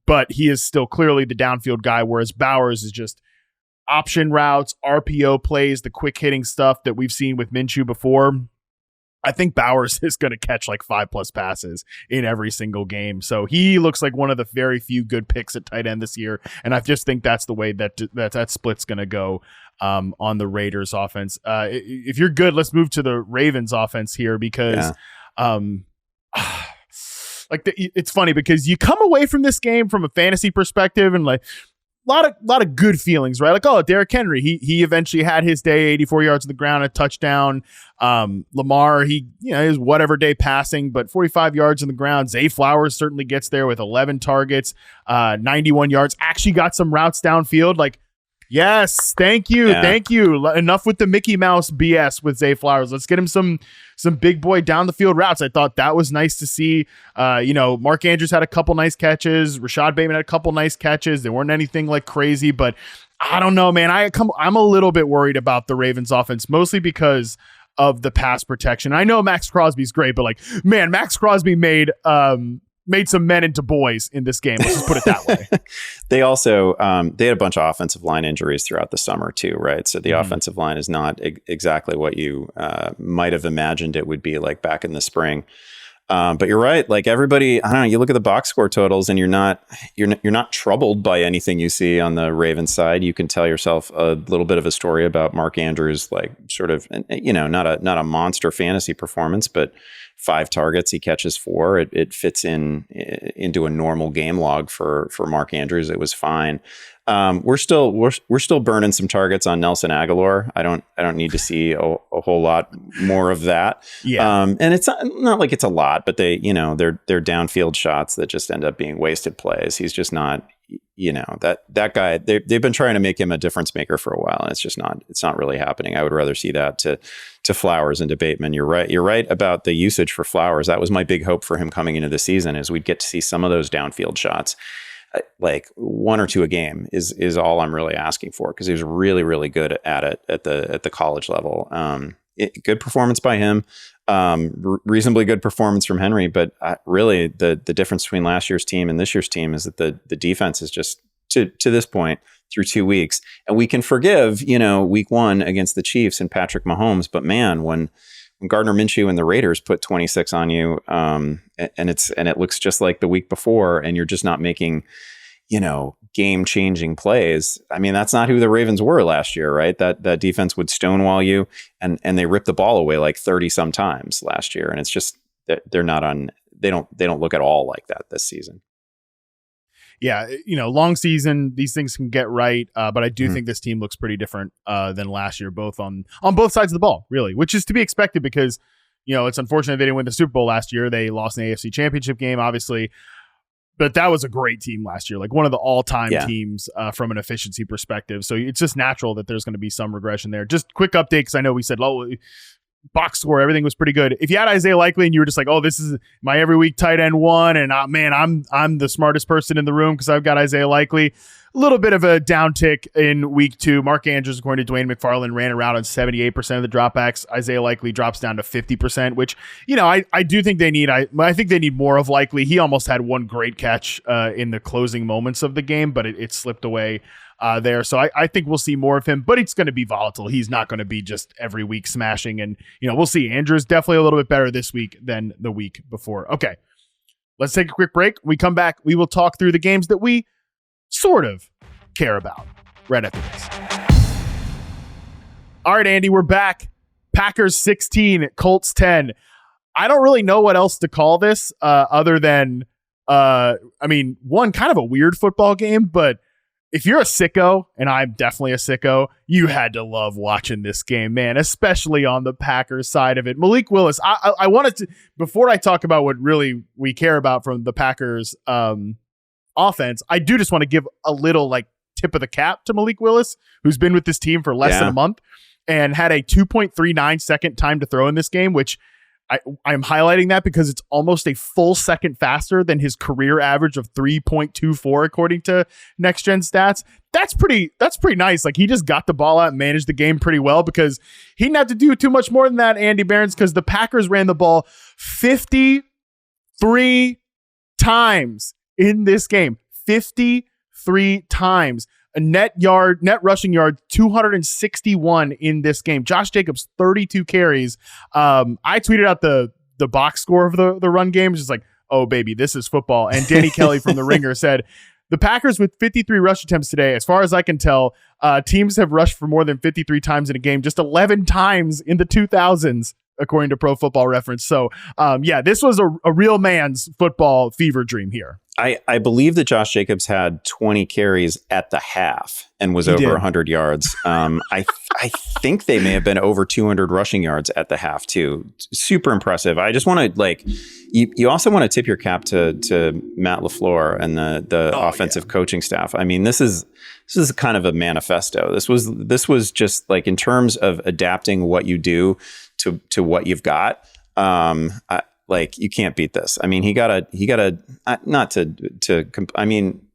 but he is still clearly the downfield guy, whereas Bowers is just option routes, RPO plays, the quick hitting stuff that we've seen with Minshew before. I think Bowers is going to catch like 5+ passes in every single game. So he looks like one of the very few good picks at tight end this year. And I just think that's the way that split's going to go on the Raiders offense. If you're good, let's move to the Ravens offense here, because it's funny because you come away from this game from a fantasy perspective and like, lot of good feelings, right? Like, oh, Derrick Henry, he eventually had his day, 84 yards on the ground, a touchdown. Lamar, his whatever day passing, but 45 yards on the ground. Zay Flowers certainly gets there with 11 targets, 91 yards. Actually got some routes downfield. Like, yes, thank you. Enough with the Mickey Mouse BS with Zay Flowers. Let's get him some big boy down the field routes. I thought that was nice to see. Mark Andrews had a couple nice catches. Rashad Bateman had a couple nice catches. They weren't anything like crazy, but I don't know, man. I'm a little bit worried about the Ravens offense, mostly because of the pass protection. I know Max Crosby's great, but like, man, Max Crosby made some men into boys in this game. Let's just put it that way. They also, they had a bunch of offensive line injuries throughout the summer too, right? So the offensive line is not exactly what you might have imagined it would be like back in the spring. But you're right. Like everybody, I don't know, you look at the box score totals and you're not troubled by anything you see on the Ravens side. You can tell yourself a little bit of a story about Mark Andrews, like sort of, not a monster fantasy performance, but 5 targets, he catches 4. It fits into a normal game log for Mark Andrews. It was fine. We're still burning some targets on Nelson Aguilar. I don't need to see a whole lot more of that. Yeah. And it's not like it's a lot, but they're downfield shots that just end up being wasted plays. He's just not, that guy, they've been trying to make him a difference maker for a while, and it's not really happening. I would rather see that to Flowers and to Bateman. You're right about the usage for Flowers. That was my big hope for him coming into the season, is we'd get to see some of those downfield shots. Like 1 or 2 a game is all I'm really asking for, because he was really, really good at it at the college level. Good performance by him, reasonably good performance from Henry, but really the difference between last year's team and this year's team is that the defense is just to this point through 2 weeks, and we can forgive week 1 against the Chiefs and Patrick Mahomes, but man, when Gardner Minshew and the Raiders put 26 on you, and it looks just like the week before, and you're just not making, game-changing plays. I mean, that's not who the Ravens were last year, right? That defense would stonewall you, and they ripped the ball away like 30 sometimes last year, and it's just they're not on. They don't look at all like that this season. Yeah, long season, these things can get right, but I do think this team looks pretty different than last year, both on both sides of the ball, really, which is to be expected because, it's unfortunate they didn't win the Super Bowl last year. They lost an AFC Championship game, obviously, but that was a great team last year, like one of the all-time teams from an efficiency perspective. So it's just natural that there's going to be some regression there. Just quick update, because I know we said, box score, everything was pretty good. If you had Isaiah Likely and you were just like, oh, this is my every week tight end 1, and man, I'm the smartest person in the room because I've got Isaiah Likely. little bit of a downtick in week 2. Mark Andrews, according to Dwayne McFarland, ran around on 78% of the dropbacks. Isaiah Likely drops down to 50%, which, I do think they need. I think they need more of Likely. He almost had one great catch in the closing moments of the game, but it slipped away there. So I think we'll see more of him, but it's going to be volatile. He's not going to be just every week smashing. And, we'll see. Andrew's definitely a little bit better this week than the week before. Okay, let's take a quick break. When we come back, we will talk through the games that we sort of care about right after this. All right, Andy, we're back. Packers 16, Colts 10. I don't really know what else to call this other than, one, kind of a weird football game, but if you're a sicko, and I'm definitely a sicko, you had to love watching this game, man, especially on the Packers side of it. Malik Willis, I wanted to, before I talk about what really we care about from the Packers offense, I do just want to give a little tip of the cap to Malik Willis, who's been with this team for less than a month and had a 2.39 second time to throw in this game, which I'm highlighting that because it's almost a full second faster than his career average of 3.24, according to Next Gen Stats. That's pretty nice. He just got the ball out and managed the game pretty well because he didn't have to do too much more than that, Andy Behrens, because the Packers ran the ball 53 times in this game. 53 times. A net rushing yard, 261 in this game. Josh Jacobs, 32 carries. I tweeted out the box score of the run game. It's just oh, baby, this is football. And Danny Kelly from The Ringer said, the Packers with 53 rush attempts today, as far as I can tell, teams have rushed for more than 53 times in a game, just 11 times in the 2000s, according to Pro Football Reference. So, this was a real man's football fever dream here. I believe that Josh Jacobs had 20 carries at the half and was over 100 yards. I think they may have been over 200 rushing yards at the half too. Super impressive. I just want to you also want to tip your cap to Matt LaFleur and the offensive coaching staff. I mean, this is kind of a manifesto. This was just in terms of adapting what you do to what you've got. You can't beat this. I mean,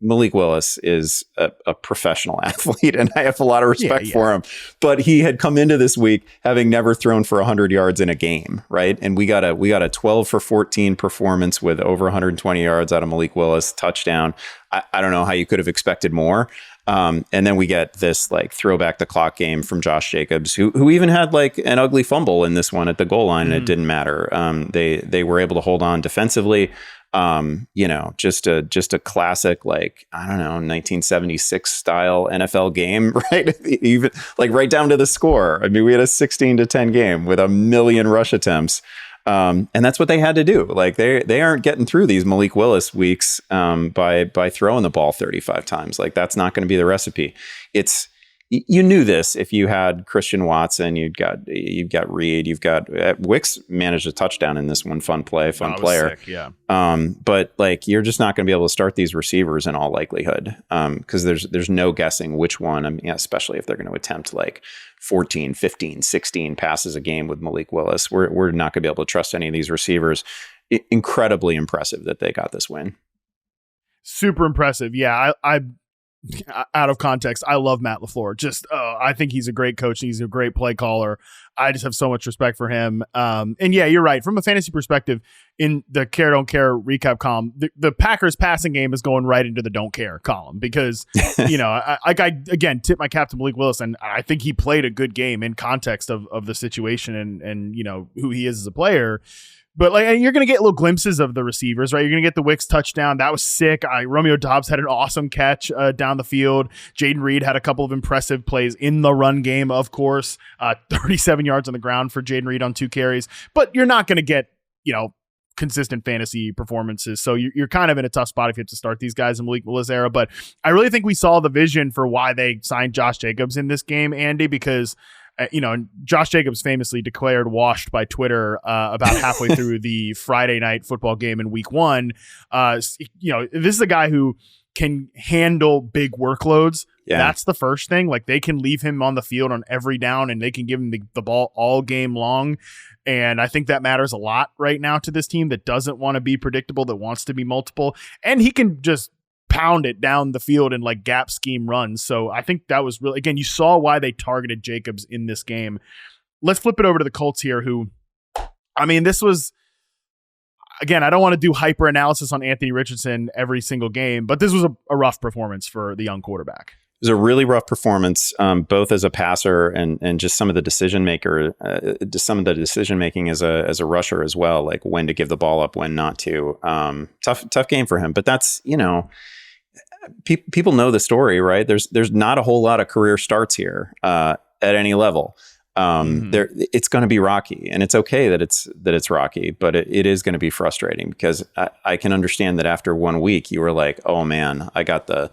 Malik Willis is a professional athlete and I have a lot of respect for him, but he had come into this week having never thrown for 100 yards in a game. Right. And we got a 12 for 14 performance with over 120 yards out of Malik Willis, touchdown. I don't know how you could have expected more. And then we get this throw back the clock game from Josh Jacobs, who even had an ugly fumble in this one at the goal line, and it didn't matter. They were able to hold on defensively. Just a classic 1976 style NFL game, right? Even right down to the score. I mean, we had a 16-10 game with a million rush attempts. And that's what they had to do. They aren't getting through these Malik Willis weeks by throwing the ball 35 times. That's not going to be the recipe. You knew this if you had Christian Watson, you've got Reed, you've got Wicks managed a touchdown in this one. Fun player. Sick, yeah. But you're just not going to be able to start these receivers in all likelihood because there's no guessing which one. I mean, especially if they're going to attempt 14, 15, 16 passes a game with Malik Willis. We're not going to be able to trust any of these receivers. Incredibly impressive that they got this win. Super impressive. Yeah, I out of context, I love Matt LaFleur. I think he's a great coach. He's a great play caller. I just have so much respect for him. And you're right. From a fantasy perspective, in the care, don't care recap column, the Packers passing game is going right into the don't care column because, I again, tip my cap to Malik Willis. And I think he played a good game in context of the situation and who he is as a player. But you're going to get little glimpses of the receivers, right? You're going to get the Wicks touchdown. That was sick. Romeo Doubs had an awesome catch down the field. Jaden Reed had a couple of impressive plays in the run game, of course. 37 yards on the ground for Jaden Reed on 2 carries. But you're not going to get, consistent fantasy performances. So you're kind of in a tough spot if you have to start these guys in Malik Willis era. But I really think we saw the vision for why they signed Josh Jacobs in this game, Andy, because Josh Jacobs famously declared washed by Twitter about halfway through the Friday night football game in week 1. This is a guy who can handle big workloads. Yeah. That's the first thing. They can leave him on the field on every down and they can give him the ball all game long. And I think that matters a lot right now to this team that doesn't want to be predictable, that wants to be multiple. And he can just pound it down the field in like gap scheme runs. So I think that was really, again, you saw why they targeted Jacobs in this game. Let's flip it over to the Colts here, who, I mean, this was, again, I don't want to do hyper analysis on Anthony Richardson every single game, but this was a rough performance for the young quarterback. It was a really rough performance, both as a passer and just some of the decision making as a rusher as well, like when to give the ball up, when not to. Tough game for him, but that's, people know the story, right? There's not a whole lot of career starts here at any level. It's going to be rocky, and it's okay that it's rocky, but it is going to be frustrating because I can understand that after 1 week you were like, oh man, I got the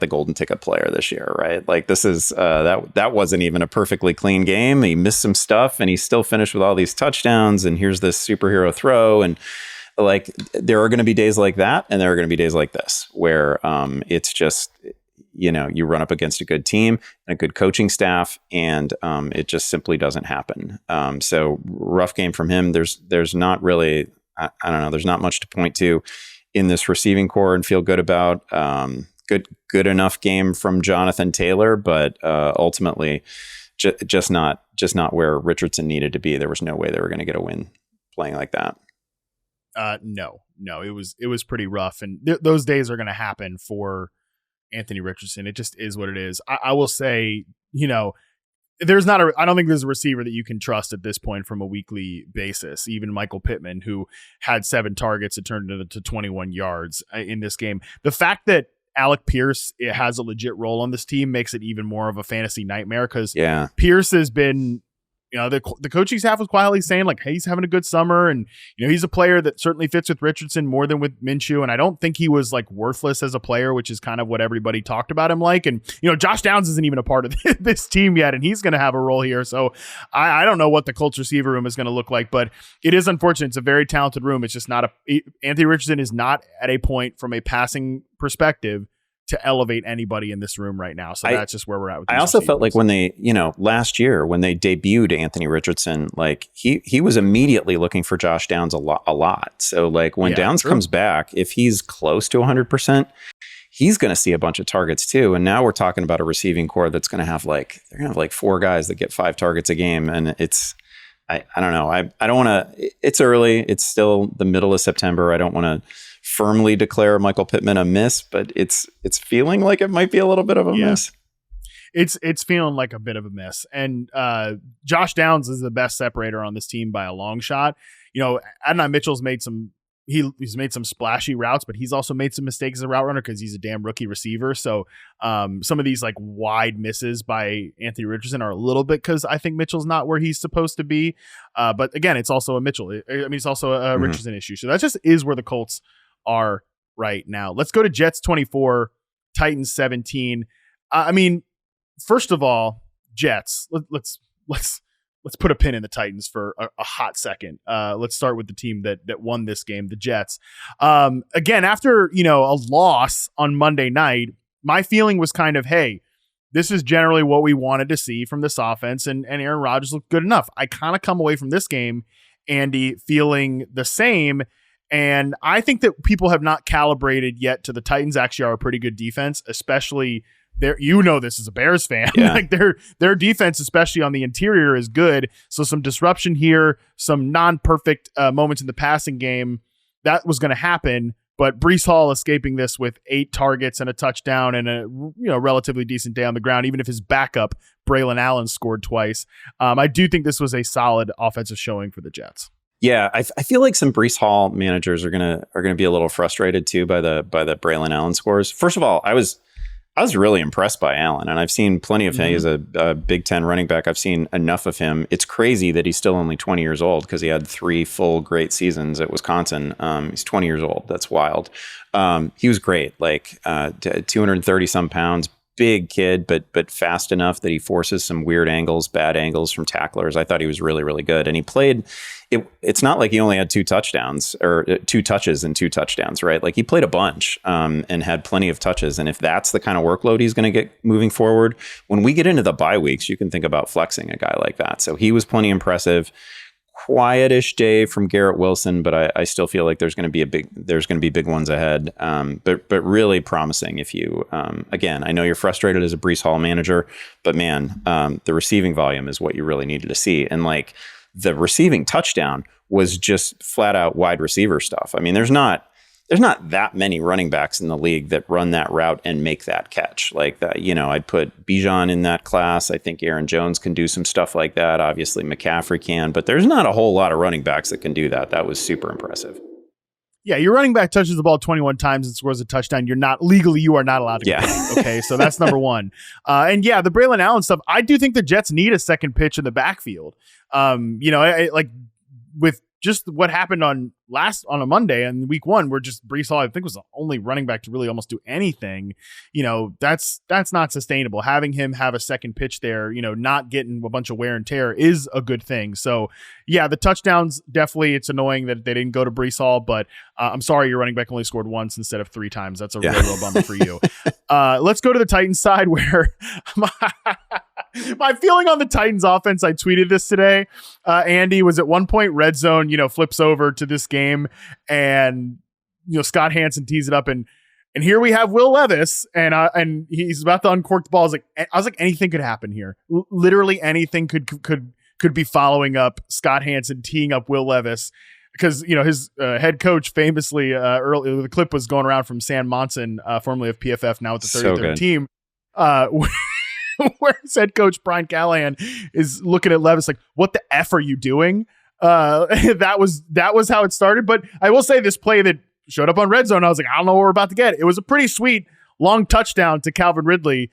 golden ticket player this year, right? Like this is that wasn't even a perfectly clean game. He missed some stuff and he still finished with all these touchdowns, and here's this superhero throw. And like there are going to be days like that, and there are going to be days like this where it's just, you run up against a good team and a good coaching staff, and it just simply doesn't happen. So rough game from him. There's not really, I don't know, there's not much to point to in this receiving core and feel good about. Good enough game from Jonathan Taylor, but ultimately just not where Richardson needed to be. There was no way they were going to get a win playing like that. No, it was pretty rough, and those days are going to happen for Anthony Richardson. It just is what it is. I will say, I don't think there's a receiver that you can trust at this point from a weekly basis. Even Michael Pittman, who had 7 targets, it turned into 21 yards in this game. The fact that Alec Pierce has a legit role on this team makes it even more of a fantasy nightmare, because Pierce has been, the coaching staff was quietly saying like, hey, he's having a good summer, and he's a player that certainly fits with Richardson more than with Minshew, and I don't think he was like worthless as a player, which is kind of what everybody talked about him like. And Josh Downs isn't even a part of this team yet, and he's going to have a role here. So I don't know what the Colts receiver room is going to look like, but it is unfortunate. It's a very talented room. It's just not Anthony Richardson is not at a point from a passing perspective to elevate anybody in this room right now. So that's just where we're at with these I also receivers. felt like when they, last year when they debuted Anthony Richardson, like he was immediately looking for Josh Downs a lot. So like when Downs comes back, if he's close to 100%, he's going to see a bunch of targets too. And now we're talking about a receiving core that's going to have they're going to have like 4 guys that get 5 targets a game. And it's, I don't know. I don't want to, it's early. It's still the middle of September. I don't want to firmly declare Michael Pittman a miss, but it's feeling like it might be a little bit of a miss. It's feeling like a bit of a miss. And Josh Downs is the best separator on this team by a long shot. Adonai Mitchell's made some he's made some splashy routes, but he's also made some mistakes as a route runner because he's a damn rookie receiver. So some of these like wide misses by Anthony Richardson are a little bit because I think Mitchell's not where he's supposed to be. But again, it's also a Mitchell. It's also a Richardson issue. So that just is where the Colts are right now. Let's go to Jets 24, Titans 17. First of all, Jets. Let's put a pin in the Titans for a hot second. Let's start with the team that won this game, the Jets. Again, after a loss on Monday night, my feeling was kind of, hey, this is generally what we wanted to see from this offense, and Aaron Rodgers looked good enough. I kind of come away from this game, Andy, feeling the same. And I think that people have not calibrated yet to the Titans actually are a pretty good defense, especially there. This as a Bears fan, like their defense, especially on the interior, is good. So some disruption here, some non-perfect moments in the passing game, that was going to happen. But Breece Hall escaping this with 8 targets and a touchdown and a relatively decent day on the ground, even if his backup Braylon Allen scored twice. I do think this was a solid offensive showing for the Jets. Yeah, I feel like some Breece Hall managers are gonna be a little frustrated too by the Braylon Allen scores. First of all, I was really impressed by Allen, and I've seen plenty of him. He's a Big Ten running back. I've seen enough of him. It's crazy that he's still only 20 years old because he had 3 full great seasons at Wisconsin. He's 20 years old. That's wild. He was great, 230 some pounds. Big kid, but fast enough that he forces some weird angles, bad angles from tacklers. I thought he was really, really good. And he played, it's not like he only had 2 touchdowns or 2 touches and 2 touchdowns, right? Like he played a bunch and had plenty of touches. And if that's the kind of workload he's going to get moving forward, when we get into the bye weeks, you can think about flexing a guy like that. So he was plenty impressive. quietish day from Garrett Wilson, but I still feel like there's going to be big ones ahead. But really promising. If you again, I know you're frustrated as a Breece Hall manager, but man, the receiving volume is what you really needed to see, and like the receiving touchdown was just flat out wide receiver stuff. I mean, there's not that many running backs in the league that run that route and make that catch like that. I'd put Bijan in that class. I think Aaron Jones can do some stuff like that. Obviously McCaffrey can, but there's not a whole lot of running backs that can do that. That was super impressive. Yeah, your running back touches the ball 21 times and scores a touchtouchdown. You are not allowed to complete. Okay, so that's number one. And yeah, the Braylon Allen stuff, I do think the Jets need a second pitch in the backfield. Like with just what happened on a Monday and week one, where just Breece Hall, I think, was the only running back to really almost do anything. That's not sustainable. Having him have a second pitch there, not getting a bunch of wear and tear is a good thing. So yeah, the touchdowns, definitely, it's annoying that they didn't go to Breece Hall, but I'm sorry your running back only scored once instead of 3 times. That's a real bummer for you. Let's go to the Titans side, where my feeling on the Titans offense, I tweeted this today. Andy, was at one point red zone, flips over to this game, and Scott Hansen tees it up, and here we have Will Levis, and he's about to uncork the ball. I was like, anything could happen here. Literally anything could be following up Scott Hansen teeing up Will Levis, because his head coach famously early, the clip was going around from Sam Monson, formerly of PFF, now with the 33rd team, where his head coach Brian Callahan is looking at Levis like, what the F are you doing? That was how it started. But I will say, this play that showed up on Red Zone, I was like, I don't know what we're about to get. It was a pretty sweet long touchdown to Calvin Ridley.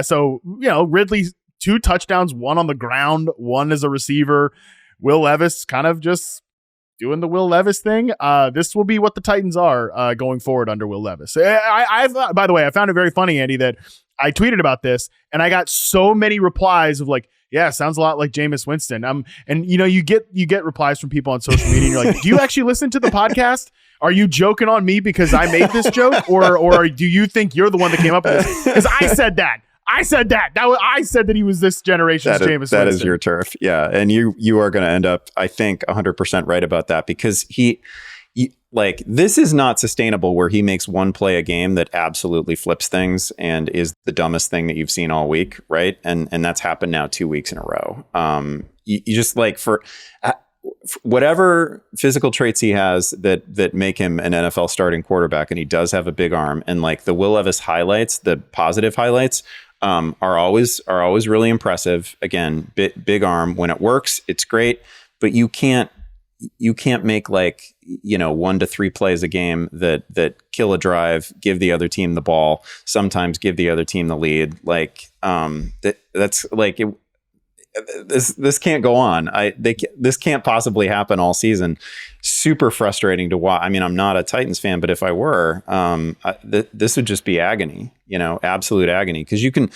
So Ridley's 2 touchdowns, 1 on the ground, 1 as a receiver. Will Levis kind of just doing the Will Levis thing. This will be what the Titans are going forward under Will Levis. By the way, I found it very funny, Andy, that I tweeted about this and I got so many replies of like, yeah, sounds a lot like Jameis Winston. And you get replies from people on social media, and you're like, do you actually listen to the podcast? Are you joking on me because I made this joke, or do you think you're the one that came up with this? Because I said that. I said that he was this generation's Jameis Winston. That is your turf. Yeah. And you are going to end up, I think, 100% right about that, because this is not sustainable, where he makes one play a game that absolutely flips things and is the dumbest thing that you've seen all week. Right. And that's happened now 2 weeks in a row. You just for whatever physical traits he has that make him an NFL starting quarterback, and he does have a big arm, and like the Will Levis highlights, the positive highlights, are always really impressive. Again, big arm. When it works, it's great, but you can't make 1 to 3 plays a game that kill a drive, give the other team the ball, sometimes give the other team the lead. This can't go on. This can't possibly happen all season. Super frustrating to watch. I mean, I'm not a Titans fan, but if I were, this would just be agony. Absolute agony, because you can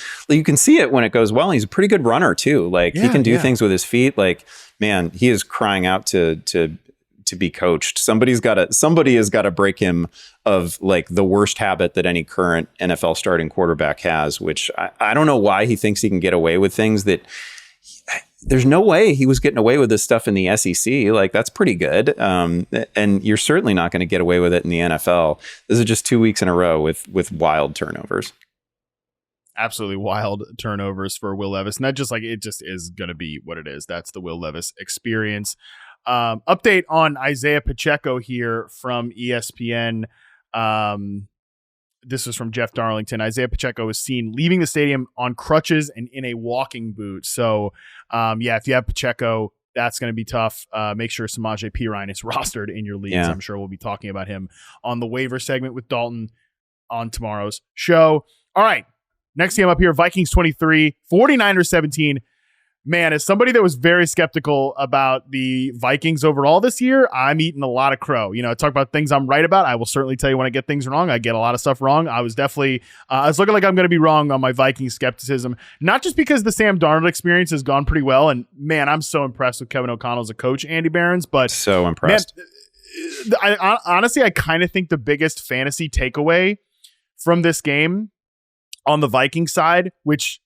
see it when it goes well. He's a pretty good runner too. He can do things with his feet. Man, he is crying out to be coached. Somebody has got to break him of the worst habit that any current NFL starting quarterback has, which I don't know why he thinks he can get away with things that. There's no way he was getting away with this stuff in the SEC. That's pretty good. And you're certainly not going to get away with it in the NFL. This is just 2 weeks in a row with wild turnovers. Absolutely wild turnovers for Will Levis. And that it just is going to be what it is. That's the Will Levis experience. Update on Isaiah Pacheco here from ESPN. This was from Jeff Darlington. Isaiah Pacheco was seen leaving the stadium on crutches and in a walking boot. So, if you have Pacheco, that's going to be tough. Make sure Samaje Perine is rostered in your leagues. Yeah. I'm sure we'll be talking about him on the waiver segment with Dalton on tomorrow's show. All right. Next game up here, Vikings 23, 49ers 17. Man, as somebody that was very skeptical about the Vikings overall this year, I'm eating a lot of crow. Talk about things I'm right about. I will certainly tell you when I get things wrong. I get a lot of stuff wrong. I was definitely, I was looking like I'm going to be wrong on my Vikings skepticism, not just because the Sam Darnold experience has gone pretty well. And man, I'm so impressed with Kevin O'Connell as a coach, Andy Behrens, but so impressed. Man, honestly, I kind of think the biggest fantasy takeaway from this game on the Vikings side, which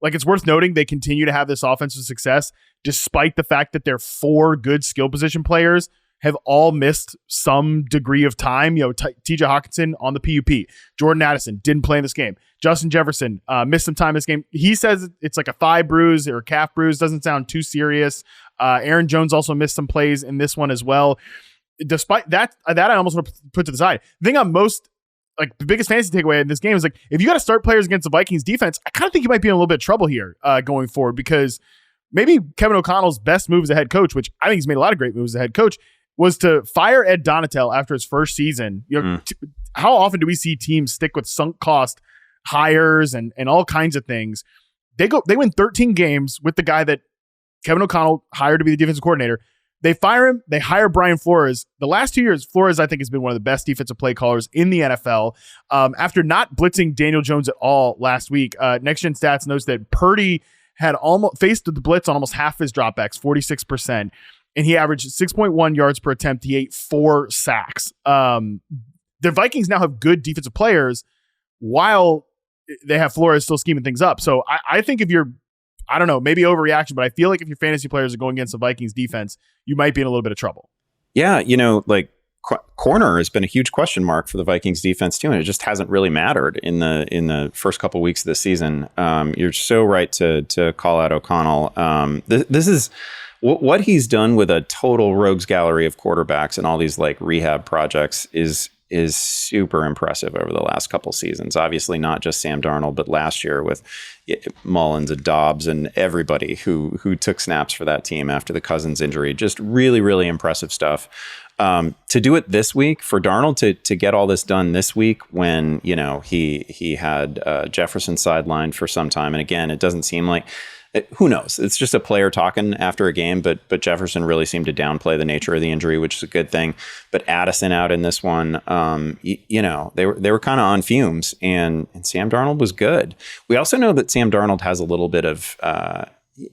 Like, it's worth noting they continue to have this offensive success despite the fact that their 4 good skill position players have all missed some degree of time. TJ Hawkinson on the PUP. Jordan Addison didn't play in this game. Justin Jefferson missed some time in this game. He says it's like a thigh bruise or a calf bruise. Doesn't sound too serious. Aaron Jones also missed some plays in this one as well. Despite that I almost want to put to the side. The thing I'm most, like, the biggest fantasy takeaway in this game is, like, if you got to start players against the Vikings defense, I kind of think you might be in a little bit of trouble here going forward, because maybe Kevin O'Connell's best move as a head coach, which I think he's made a lot of great moves as a head coach, was to fire Ed Donatel after his first season. How often do we see teams stick with sunk cost hires and all kinds of things? They win 13 games with the guy that Kevin O'Connell hired to be the defensive coordinator. They fire him. They hire Brian Flores. The last 2 years, Flores, I think, has been one of the best defensive play callers in the NFL. After not blitzing Daniel Jones at all last week, Next Gen Stats notes that Purdy had almost faced the blitz on almost half his dropbacks, 46%. And he averaged 6.1 yards per attempt. He ate 4 sacks. The Vikings now have good defensive players while they have Flores still scheming things up. So I think if you're, I don't know, maybe overreaction, but I feel like if your fantasy players are going against the Vikings defense, you might be in a little bit of trouble. Yeah, like corner has been a huge question mark for the Vikings defense too, and it just hasn't really mattered in the first couple weeks of the season. You're so right to call out O'Connell. This is what he's done with a total rogues gallery of quarterbacks and all these like rehab projects is super impressive over the last couple seasons. Obviously not just Sam Darnold, but last year with Mullins and Dobbs and everybody who took snaps for that team after the Cousins injury. Just really, really impressive stuff. To do it this week, for Darnold to get all this done this week when, he had Jefferson sidelined for some time. And again, it doesn't seem like, who knows? It's just a player talking after a game, but Jefferson really seemed to downplay the nature of the injury, which is a good thing. But Addison out in this one, they were kind of on fumes, and Sam Darnold was good. We also know that Sam Darnold has a little bit of,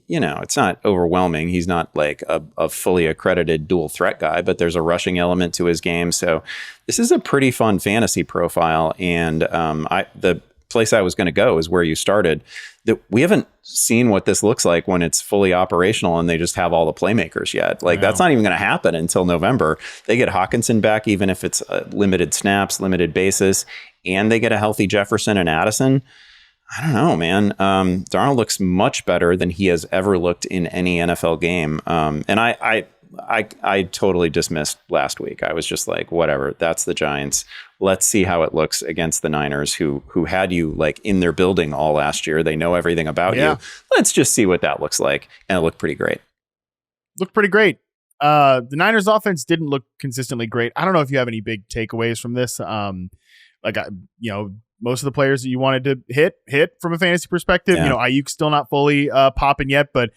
it's not overwhelming. He's not like a fully accredited dual threat guy, but there's a rushing element to his game. So this is a pretty fun fantasy profile, and the place I was going to go is where you started. That we haven't seen what this looks like when it's fully operational and they just have all the playmakers yet. Like, that's not even going to happen until November. They get Hawkinson back, even if it's limited snaps, limited basis, and they get a healthy Jefferson and Addison. I don't know, man. Darnold looks much better than he has ever looked in any NFL game. And I totally dismissed last week. I was just like, whatever, that's the Giants. Let's see how it looks against the Niners, who had you like in their building all last year. They know everything about you. Let's just see what that looks like. And it looked pretty great. The Niners offense didn't look consistently great. I don't know if you have any big takeaways from this. Most of the players that you wanted to hit from a fantasy perspective, Ayuk's still not fully popping yet, but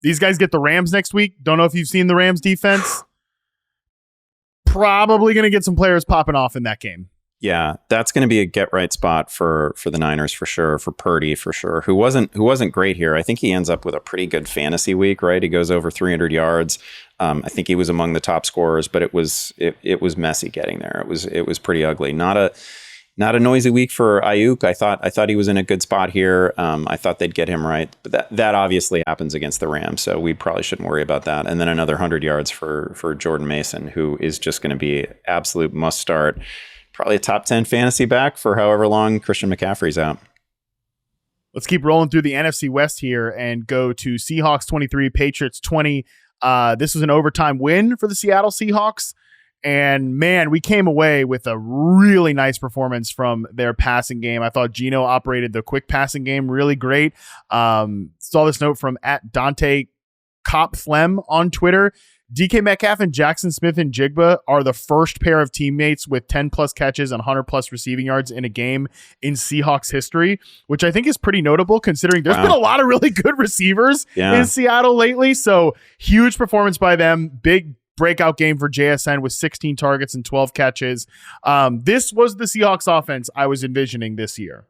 these guys get the Rams next week. Don't know if you've seen the Rams defense. Probably going to get some players popping off in that game. Yeah, that's going to be a get right spot for the Niners for sure, for Purdy for sure, who wasn't great here. I think he ends up with a pretty good fantasy week, right? He goes over 300 yards. I think he was among the top scorers, but it was messy getting there. It was pretty ugly. Not a noisy week for Ayuk. I thought he was in a good spot here. I thought they'd get him right, but that obviously happens against the Rams, so we probably shouldn't worry about that. And then another 100 yards for Jordan Mason, who is just going to be absolute must start. Probably a top 10 fantasy back for however long Christian McCaffrey's out. Let's keep rolling through the NFC West here and go to Seahawks 23, Patriots 20. This was an overtime win for the Seattle Seahawks. And man, we came away with a really nice performance from their passing game. I thought Geno operated the quick passing game really great. Saw this note from @Dante Copflem on Twitter. DK Metcalf and Jackson Smith and Jigba are the first pair of teammates with 10 plus catches and 100 plus receiving yards in a game in Seahawks history, which I think is pretty notable considering there's been a lot of really good receivers in Seattle lately. So huge performance by them. Big breakout game for JSN with 16 targets and 12 catches. This was the Seahawks offense I was envisioning this year.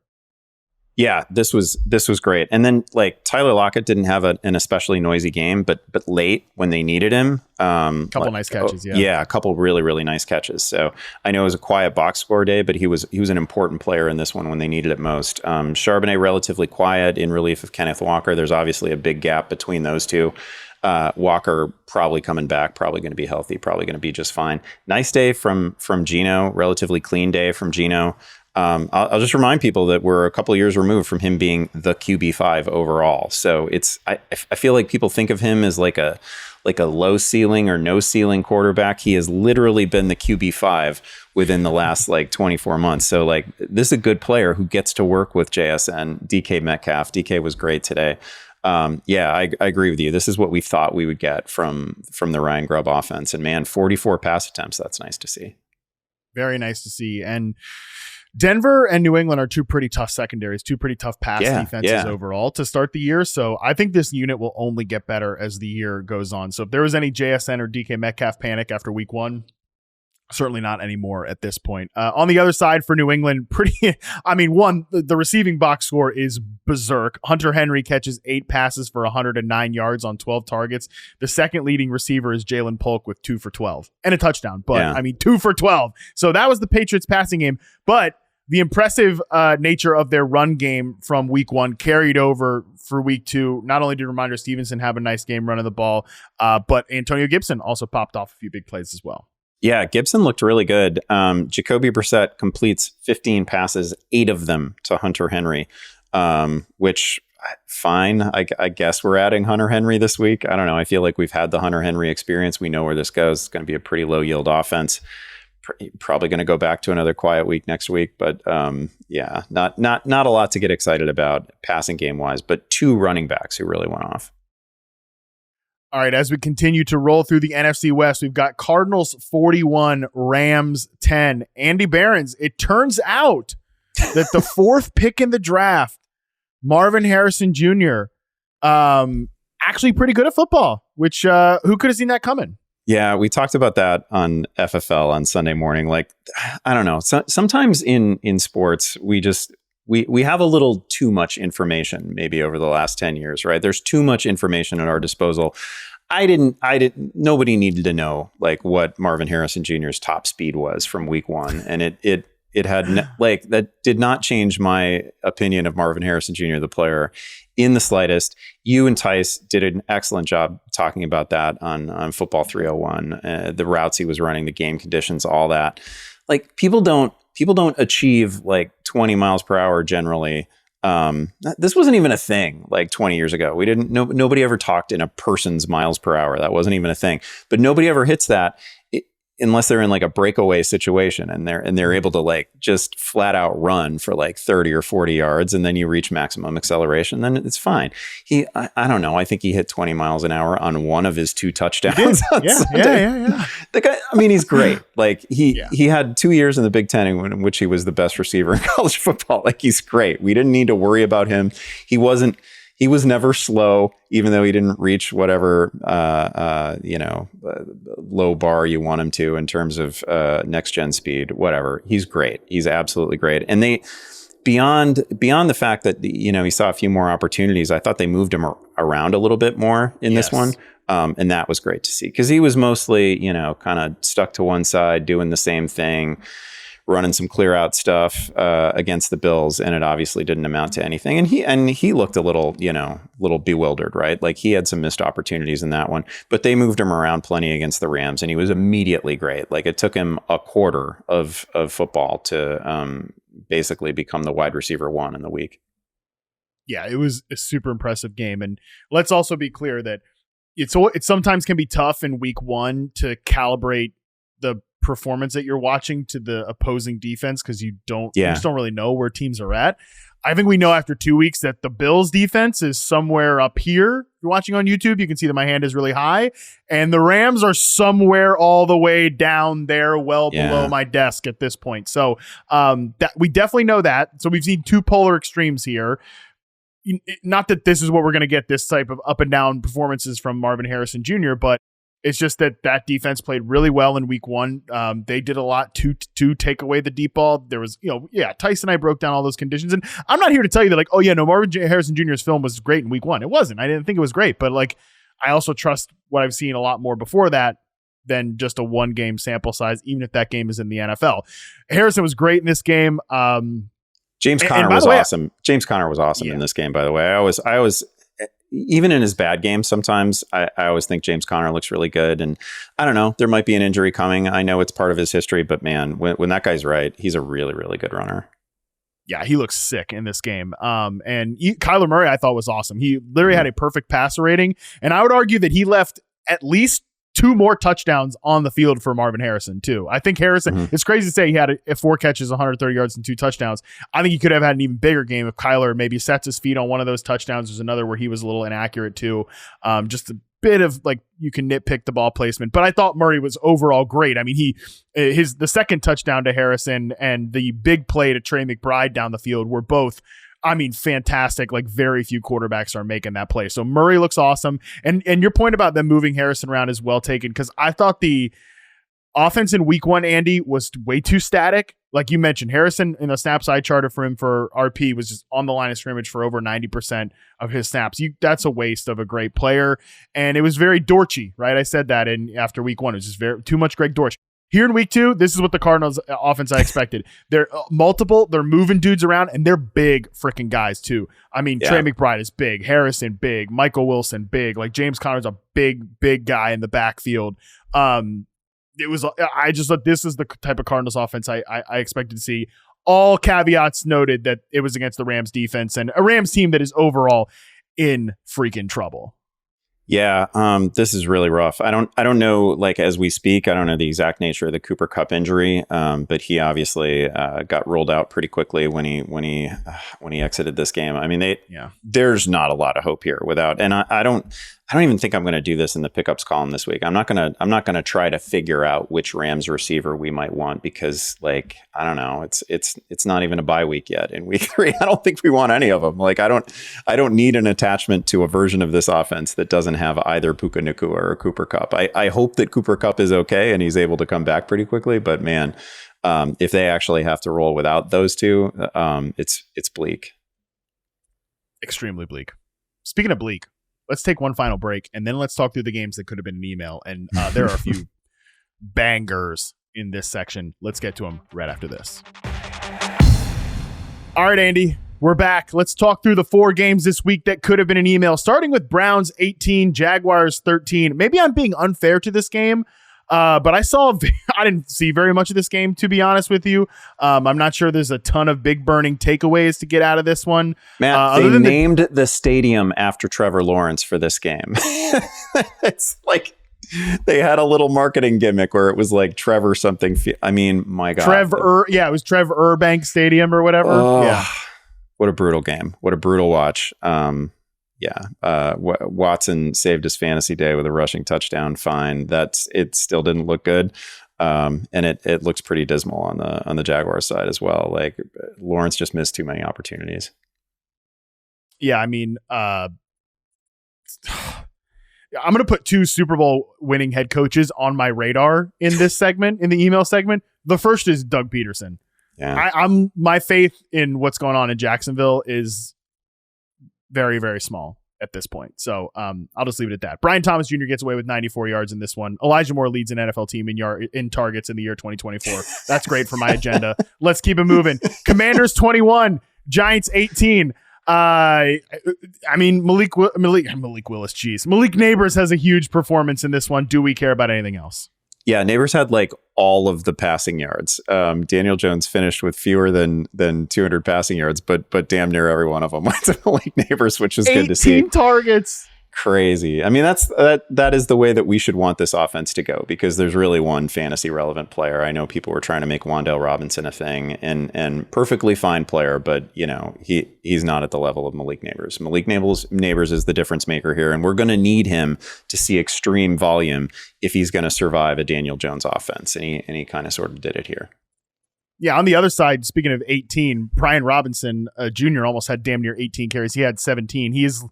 Yeah, this was great. And then like Tyler Lockett didn't have an especially noisy game, but late when they needed him, Couple nice catches, a couple really nice catches. So I know it was a quiet box score day, but he was an important player in this one when they needed it most. Charbonnet relatively quiet in relief of Kenneth Walker. There's obviously a big gap between those two. Walker probably coming back, probably going to be healthy, probably going to be just fine. Nice day from Geno, relatively clean day from Geno. I'll just remind people that we're a couple of years removed from him being the QB5 overall. So I feel like people think of him as like a low ceiling or no ceiling quarterback. He has literally been the QB5 within the last like 24 months. So like this is a good player who gets to work with JSN. DK Metcalf. DK was great today. I agree with you. This is what we thought we would get from the Ryan Grubb offense. And man, 44 pass attempts. That's nice to see. Very nice to see. And Denver and New England are two pretty tough secondaries, two pretty tough pass defenses overall to start the year. So I think this unit will only get better as the year goes on. So if there was any JSN or DK Metcalf panic after week one, certainly not anymore at this point. On the other side for New England, the receiving box score is berserk. Hunter Henry catches 8 passes for 109 yards on 12 targets. The second leading receiver is Jalen Polk with 2 for 12 and a touchdown. But 2 for 12. So that was the Patriots passing game. But the impressive nature of their run game from week one carried over for week two. Not only did Ramondre Stevenson have a nice game running the ball, but Antonio Gibson also popped off a few big plays as well. Yeah, Gibson looked really good. Jacoby Brissett completes 15 passes, 8 of them to Hunter Henry, which fine. I guess we're adding Hunter Henry this week. I don't know. I feel like we've had the Hunter Henry experience. We know where this goes. It's going to be a pretty low yield offense. Probably going to go back to another quiet week next week. But not a lot to get excited about passing game wise, but 2 running backs who really went off. All right, as we continue to roll through the NFC West, we've got Cardinals 41, Rams 10. Andy Behrens, it turns out that the 4th pick in the draft, Marvin Harrison Jr., actually pretty good at football, which who could have seen that coming? Yeah, we talked about that on FFL on Sunday morning. Like, I don't know. Sometimes in sports, we have a little too much information maybe over the last 10 years, right? There's too much information at our disposal. Nobody needed to know like what Marvin Harrison Jr.'s top speed was from week one. And it had that did not change my opinion of Marvin Harrison Jr., the player, in the slightest. You and Tice did an excellent job talking about that on Football 301, the routes he was running, the game conditions, all that. Like people don't achieve like 20 miles per hour generally. This wasn't even a thing like 20 years ago. Nobody ever talked in a person's miles per hour. That wasn't even a thing, but nobody ever hits that unless they're in like a breakaway situation and they're able to like just flat out run for like 30 or 40 yards. And then you reach maximum acceleration, then it's fine. I don't know. I think he hit 20 miles an hour on one of his 2 touchdowns. Yeah. The guy, I mean, he's great. Like he had 2 years in the Big Ten in which he was the best receiver in college football. Like he's great. We didn't need to worry about him. He was never slow, even though he didn't reach whatever, low bar you want him to in terms of next gen speed, whatever. He's great. He's absolutely great. And they, beyond the fact that, he saw a few more opportunities, I thought they moved him around a little bit more in this one. And that was great to see because he was mostly, kind of stuck to one side, doing the same thing, running some clear out stuff against the Bills, and it obviously didn't amount to anything. And he looked a little bewildered, right? Like he had some missed opportunities in that one, but they moved him around plenty against the Rams, and he was immediately great. Like it took him a quarter of football to basically become the wide receiver 1 in the week. Yeah, it was a super impressive game, and let's also be clear that it sometimes can be tough in week 1 to calibrate the performance that you're watching to the opposing defense because you just don't really know where teams are at. I think we know after 2 weeks that the Bills defense is somewhere up here. If you're watching on YouTube, you can see that my hand is really high, and the Rams are somewhere all the way down there, below my desk at this point. So that we definitely know that. So we've seen 2 polar extremes here. Not that this is what we're going to get, this type of up and down performances from Marvin Harrison Jr., but It's just that defense played really well in week one. They did a lot to take away the deep ball. There was, Tyson and I broke down all those conditions. And I'm not here to tell you that Marvin Harrison Jr.'s film was great in week one. It wasn't. I didn't think it was great. But I also trust what I've seen a lot more before that than just a one game sample size, even if that game is in the NFL. Harrison was great in this game. James Conner was awesome. James Conner was awesome in this game, by the way. I always even in his bad games, sometimes I always think James Conner looks really good. And I don't know, there might be an injury coming. I know it's part of his history, but man, when that guy's right, he's a really, really good runner. Yeah, he looks sick in this game. Kyler Murray, I thought, was awesome. He literally had a perfect passer rating. And I would argue that he left at least 2 more touchdowns on the field for Marvin Harrison, too. I think Harrison, it's crazy to say he had 4 catches, 130 yards, and 2 touchdowns. I think he could have had an even bigger game if Kyler maybe sets his feet on one of those touchdowns. There's another where he was a little inaccurate, too. Just a bit of you can nitpick the ball placement, but I thought Murray was overall great. I mean, the second touchdown to Harrison and the big play to Trey McBride down the field were both, fantastic. Very few quarterbacks are making that play. So Murray looks awesome. And your point about them moving Harrison around is well taken, because I thought the offense in week one, Andy, was way too static. Like you mentioned, Harrison in the snaps I charted for him for RP was just on the line of scrimmage for over 90% of his snaps. That's a waste of a great player. And it was very Dortchy, right? I said that after week one. It was just too much Greg Dortch. Here in week 2, this is what the Cardinals offense I expected. They're multiple, they're moving dudes around, and they're big freaking guys too. Trey McBride is big, Harrison big, Michael Wilson big, James Conner's a big guy in the backfield. I just thought this is the type of Cardinals offense I expected to see. All caveats noted that it was against the Rams defense and a Rams team that is overall in freaking trouble. Yeah, this is really rough. I don't know, as we speak, I don't know the exact nature of the Cooper Kupp injury, but he obviously got rolled out pretty quickly when he exited this game. There's not a lot of hope here and I don't even think I'm going to do this in the pickups column this week. I'm not going to try to figure out which Rams receiver we might want, because I don't know, it's not even a bye week yet in week 3. I don't think we want any of them. I don't need an attachment to a version of this offense that doesn't have either Puka Nacua or Cooper Kupp. I hope that Cooper Kupp is okay and he's able to come back pretty quickly, but man, if they actually have to roll without those two, it's bleak. Extremely bleak. Speaking of bleak, let's take one final break, and then let's talk through the games that could have been an email. And there are a few bangers in this section. Let's get to them right after this. All right, Andy, we're back. Let's talk through the 4 games this week that could have been an email, starting with Browns 18, Jaguars 13. Maybe I'm being unfair to this game, but I didn't see very much of this game, to be honest with you. I'm not sure there's a ton of big burning takeaways to get out of this one. Matt, they named the stadium after Trevor Lawrence for this game. It's they had a little marketing gimmick where it was Trevor something. My God. It was Trevor Urbank Stadium or whatever. Yeah. What a brutal game. What a brutal watch. Watson saved his fantasy day with a rushing touchdown. Fine. It still didn't look good. And it looks pretty dismal on the Jaguars side as well. Lawrence just missed too many opportunities. Yeah. I'm going to put 2 Super Bowl winning head coaches on my radar in this segment, in the email segment. The first is Doug Peterson. Yeah. My faith in what's going on in Jacksonville is very, very small at this point. So I'll just leave it at that. Brian Thomas Jr. gets away with 94 yards in this one. Elijah Moore leads an NFL team in targets in the year 2024. That's great for my agenda. Let's keep it moving. Commanders 21, Giants 18. Malik Willis, geez. Malik Neighbors has a huge performance in this one. Do we care about anything else? Yeah, Neighbors had all of the passing yards. Daniel Jones finished with fewer than 200 passing yards, but damn near every one of them went to Malik Neighbors, which is good to see. 18 targets. Crazy. That is the way that we should want this offense to go, because there's really one fantasy relevant player. I know people were trying to make Wan'Dale Robinson a thing, and perfectly fine player, but he's not at the level of Malik Neighbors. Malik Neighbors is the difference maker here, and we're going to need him to see extreme volume if he's going to survive a Daniel Jones offense, and he kind of sort of did it here. Yeah, on the other side, speaking of 18, Brian Robinson Jr. almost had damn near 18 carries. He had 17. He is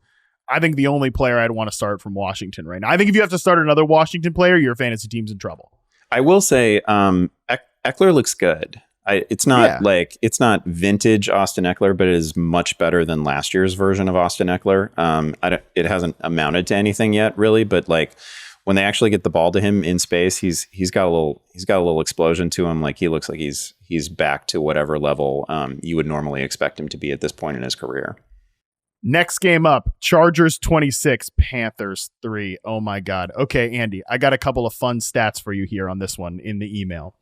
I think the only player I'd want to start from Washington right now. I think if you have to start another Washington player, your fantasy team's in trouble. I will say Eckler looks good. It's not vintage Austin Eckler, but it is much better than last year's version of Austin Eckler. It hasn't amounted to anything yet, really, but like when they actually get the ball to him in space, he's got a little explosion to him. Like he looks like he's back to whatever level you would normally expect him to be at this point in his career. Next game up, Chargers 26, Panthers 3. Oh my God. Okay, Andy, I got a couple of fun stats for you here on this one in the email.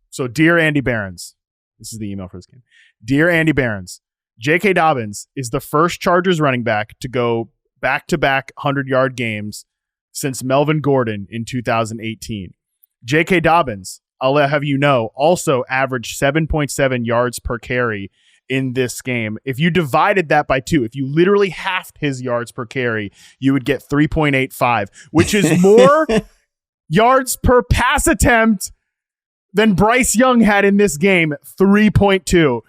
So, dear Andy Behrens, this is the email for this game. Dear Andy Behrens, J.K. Dobbins is the first Chargers running back to go back-to-back 100-yard games since Melvin Gordon in 2018. J.K. Dobbins, I'll have you know, also averaged 7.7 yards per carry in this game. If you divided that by 2, if you literally halved his yards per carry, you would get 3.85, which is more yards per pass attempt than Bryce Young had in this game, 3.2.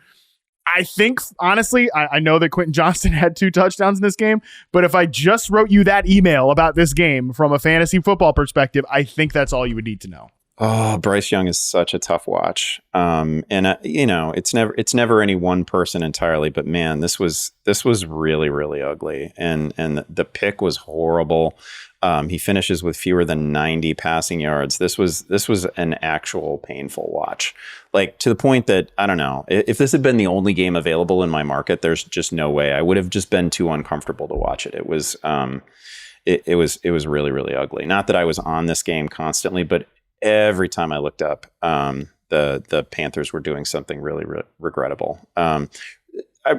I think, honestly, I know that Quentin Johnston had 2 touchdowns in this game, but if I just wrote you that email about this game from a fantasy football perspective, I think that's all you would need to know. Oh, Bryce Young is such a tough watch. It's never any one person entirely, but man, this was really, really ugly. And the pick was horrible. He finishes with fewer than 90 passing yards. This was an actual painful watch. Like to the point that, I don't know, if this had been the only game available in my market, there's just no way. I would have just been too uncomfortable to watch it. It was really, really ugly. Not that I was on this game constantly, but every time I looked up, the Panthers were doing something really, really regrettable. A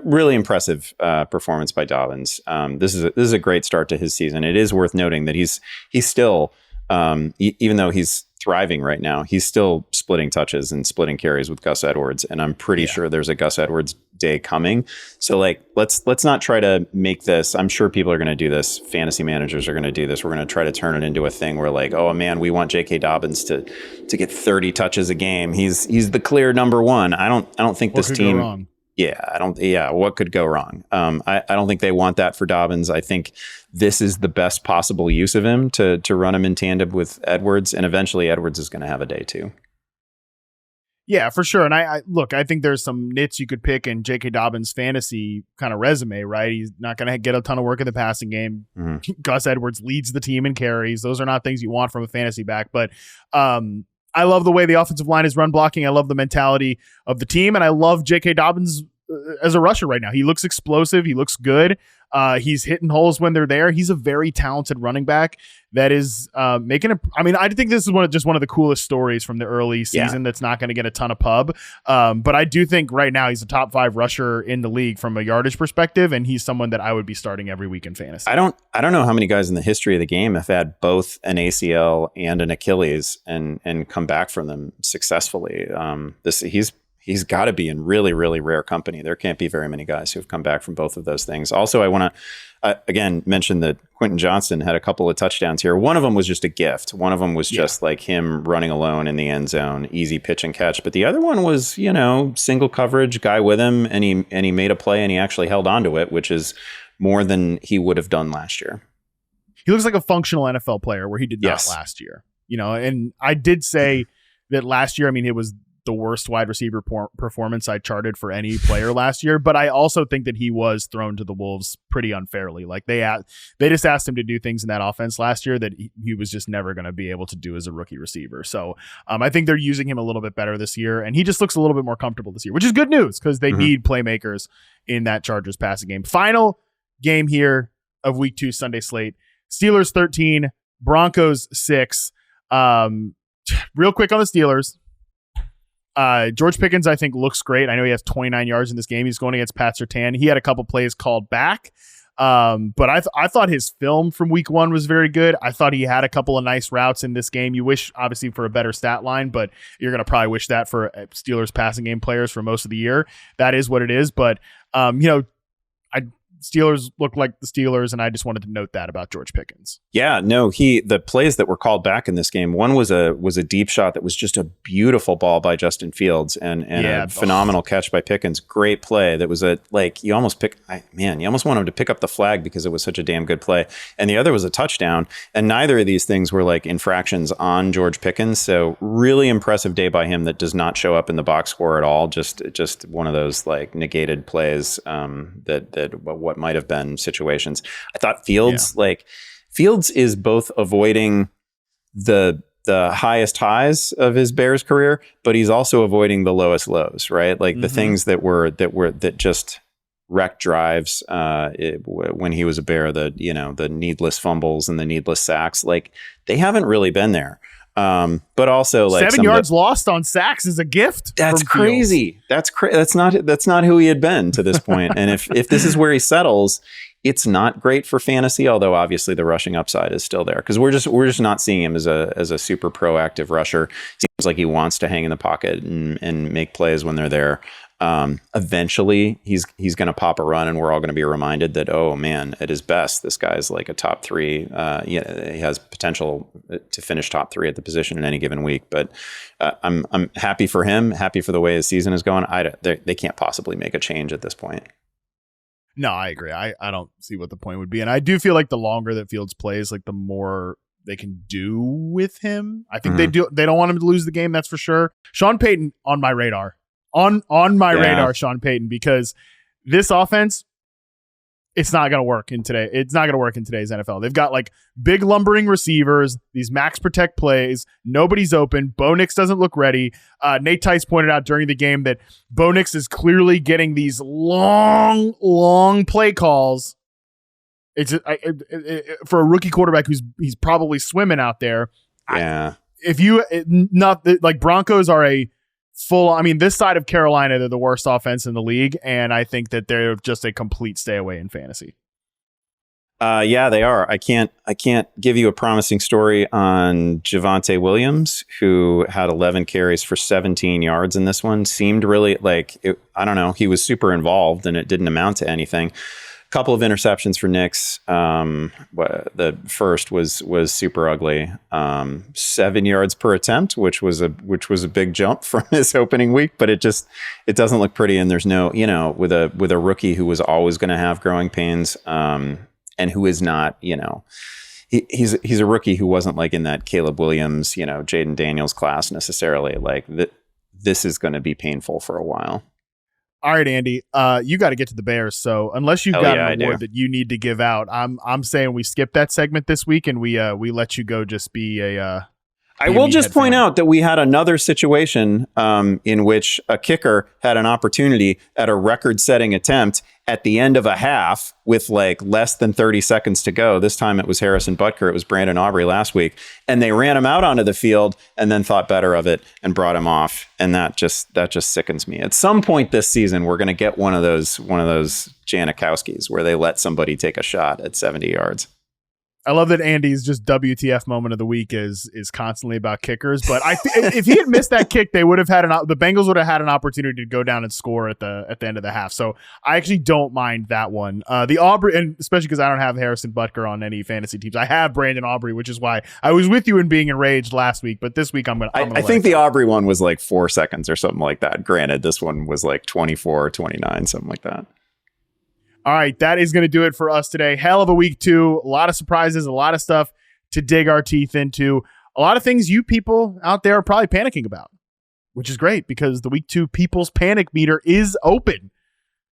really impressive performance by Dobbins. This is a great start to his season. It is worth noting that he's still, even though he's thriving right now, he's still splitting touches and splitting carries with Gus Edwards, and I'm pretty sure there's a Gus Edwards day coming. So like, let's not try to make this. I'm sure people are going to do this. Fantasy managers are going to do this. We're going to try to turn it into a thing where like, oh man, we want J.K. Dobbins to get 30 touches a game. He's the clear number one. I don't think this team. Go wrong? Yeah, what could go wrong? I don't think they want that for Dobbins. I think this is the best possible use of him to run him in tandem with Edwards, and eventually Edwards is going to have a day too. Yeah, for sure. And I think there's some nits you could pick in J.K. Dobbins' fantasy kind of resume, right? He's not going to get a ton of work in the passing game. Mm-hmm. Gus Edwards leads the team in carries. Those are not things you want from a fantasy back, but I love the way the offensive line is run blocking. I love the mentality of the team, and I love J.K. Dobbins as a rusher right now. He looks explosive. He looks good. He's hitting holes when they're there. He's a very talented running back that is making a. I mean, I think this is one of the coolest stories from the early season that's not going to get a ton of pub. But I do think right now he's a top 5 rusher in the league from a yardage perspective, and he's someone that I would be starting every week in fantasy. I don't know how many guys in the history of the game have had both an ACL and an Achilles and come back from them successfully. He's got to be in really, really rare company. There can't be very many guys who have come back from both of those things. Also, I want to, again, mention that Quentin Johnston had a couple of touchdowns here. One of them was just a gift. One of them was just like him running alone in the end zone, easy pitch and catch. But the other one was, single coverage, guy with him, and he made a play and he actually held onto it, which is more than he would have done last year. He looks like a functional NFL player where he did not last year. And I did say that last year, I mean, it was the worst wide receiver performance I charted for any player last year, but I also think that he was thrown to the wolves pretty unfairly. Like they just asked him to do things in that offense last year that he was just never going to be able to do as a rookie receiver. So I think they're using him a little bit better this year, and he just looks a little bit more comfortable this year, which is good news because they need playmakers in that Chargers passing game. Final game here of week 2 Sunday slate: Steelers 13, Broncos 6. Real quick on the Steelers. George Pickens, I think, looks great. I know he has 29 yards in this game. He's going against Pat Surtain. He had a couple plays called back, but I thought his film from week 1 was very good. I thought he had a couple of nice routes in this game. You wish, obviously, for a better stat line, but you're going to probably wish that for Steelers passing game players for most of the year. That is what it is. But, Steelers look like the Steelers, and I just wanted to note that about George Pickens. Yeah, no, the plays that were called back in this game, one was a deep shot that was just a beautiful ball by Justin Fields and a phenomenal catch by Pickens. Great play. That was you almost want him to pick up the flag because it was such a damn good play. And the other was a touchdown. And neither of these things were like infractions on George Pickens. So really impressive day by him that does not show up in the box score at all. Just one of those like negated plays that what might have been situations. I thought Fields is both avoiding the highest highs of his Bears career, but he's also avoiding the lowest lows, right? Like the things that just wrecked drives when he was a Bear, the needless fumbles and the needless sacks, like they haven't really been there. But also like 7 yards lost on sacks is a gift. That's crazy. That's not who he had been to this point. And if this is where he settles, it's not great for fantasy, although obviously the rushing upside is still there because we're just not seeing him as a super proactive rusher. Seems like he wants to hang in the pocket and make plays when they're there. Eventually he's going to pop a run and we're all going to be reminded that, oh man, at his best, this guy's like a top 3. He has potential to finish top 3 at the position in any given week, but I'm happy for him, happy for the way his season is going. They can't possibly make a change at this point. No, I agree. I don't see what the point would be. And I do feel like the longer that Fields plays, like the more they can do with him. I think they don't want him to lose the game. That's for sure. Sean Payton on my radar. On my radar, Sean Payton, because this offense, it's not going to work in today. It's not going to work in today's NFL. They've got like big lumbering receivers, these max protect plays. Nobody's open. Bo Nix doesn't look ready. Nate Tice pointed out during the game that Bo Nix is clearly getting these long play calls. It's for a rookie quarterback he's probably swimming out there. Yeah. Broncos are a full, this side of Carolina, they're the worst offense in the league, and I think that they're just a complete stay away in fantasy. Yeah, they are. I can't give you a promising story on Javonte Williams, who had 11 carries for 17 yards in this one. Seemed really I don't know, he was super involved and it didn't amount to anything. Couple of interceptions for Knicks. The first was super ugly. 7 yards per attempt, which was a big jump from his opening week, but it doesn't look pretty. And there's no, with a rookie who was always going to have growing pains, and who is not, he's a rookie who wasn't like in that Caleb Williams, Jaden Daniels class necessarily. Like this is going to be painful for a while. All right, Andy, you got to get to the Bears. So unless you've got an award that you need to give out, I'm saying we skip that segment this week and we let you go just be a. I will just point out that we had another situation in which a kicker had an opportunity at a record-setting attempt at the end of a half with like less than 30 seconds to go. This time it was Harrison Butker. It was Brandon Aubrey last week. And they ran him out onto the field and then thought better of it and brought him off. And that just sickens me. At some point this season, we're going to get one of those Janikowskis where they let somebody take a shot at 70 yards. I love that Andy's just WTF moment of the week is constantly about kickers. But if he had missed that kick, they would have had the Bengals would have had an opportunity to go down and score at the end of the half. So I actually don't mind that one. The Aubrey, and especially because I don't have Harrison Butker on any fantasy teams, I have Brandon Aubrey, which is why I was with you in being enraged last week. But this week I think the Aubrey one was like 4 seconds or something like that. Granted, this one was like 24 or 29, something like that. All right, that is going to do it for us today. Hell of a week 2. A lot of surprises, a lot of stuff to dig our teeth into. A lot of things you people out there are probably panicking about, which is great because the week 2 People's Panic Meter is open.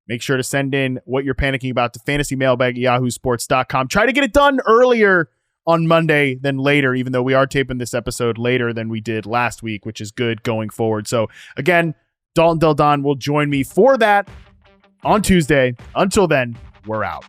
Make sure to send in what you're panicking about to fantasymailbag@yahoosports.com. Try to get it done earlier on Monday than later, even though we are taping this episode later than we did last week, which is good going forward. So again, Dalton Del Don will join me for that on Tuesday. Until then, we're out.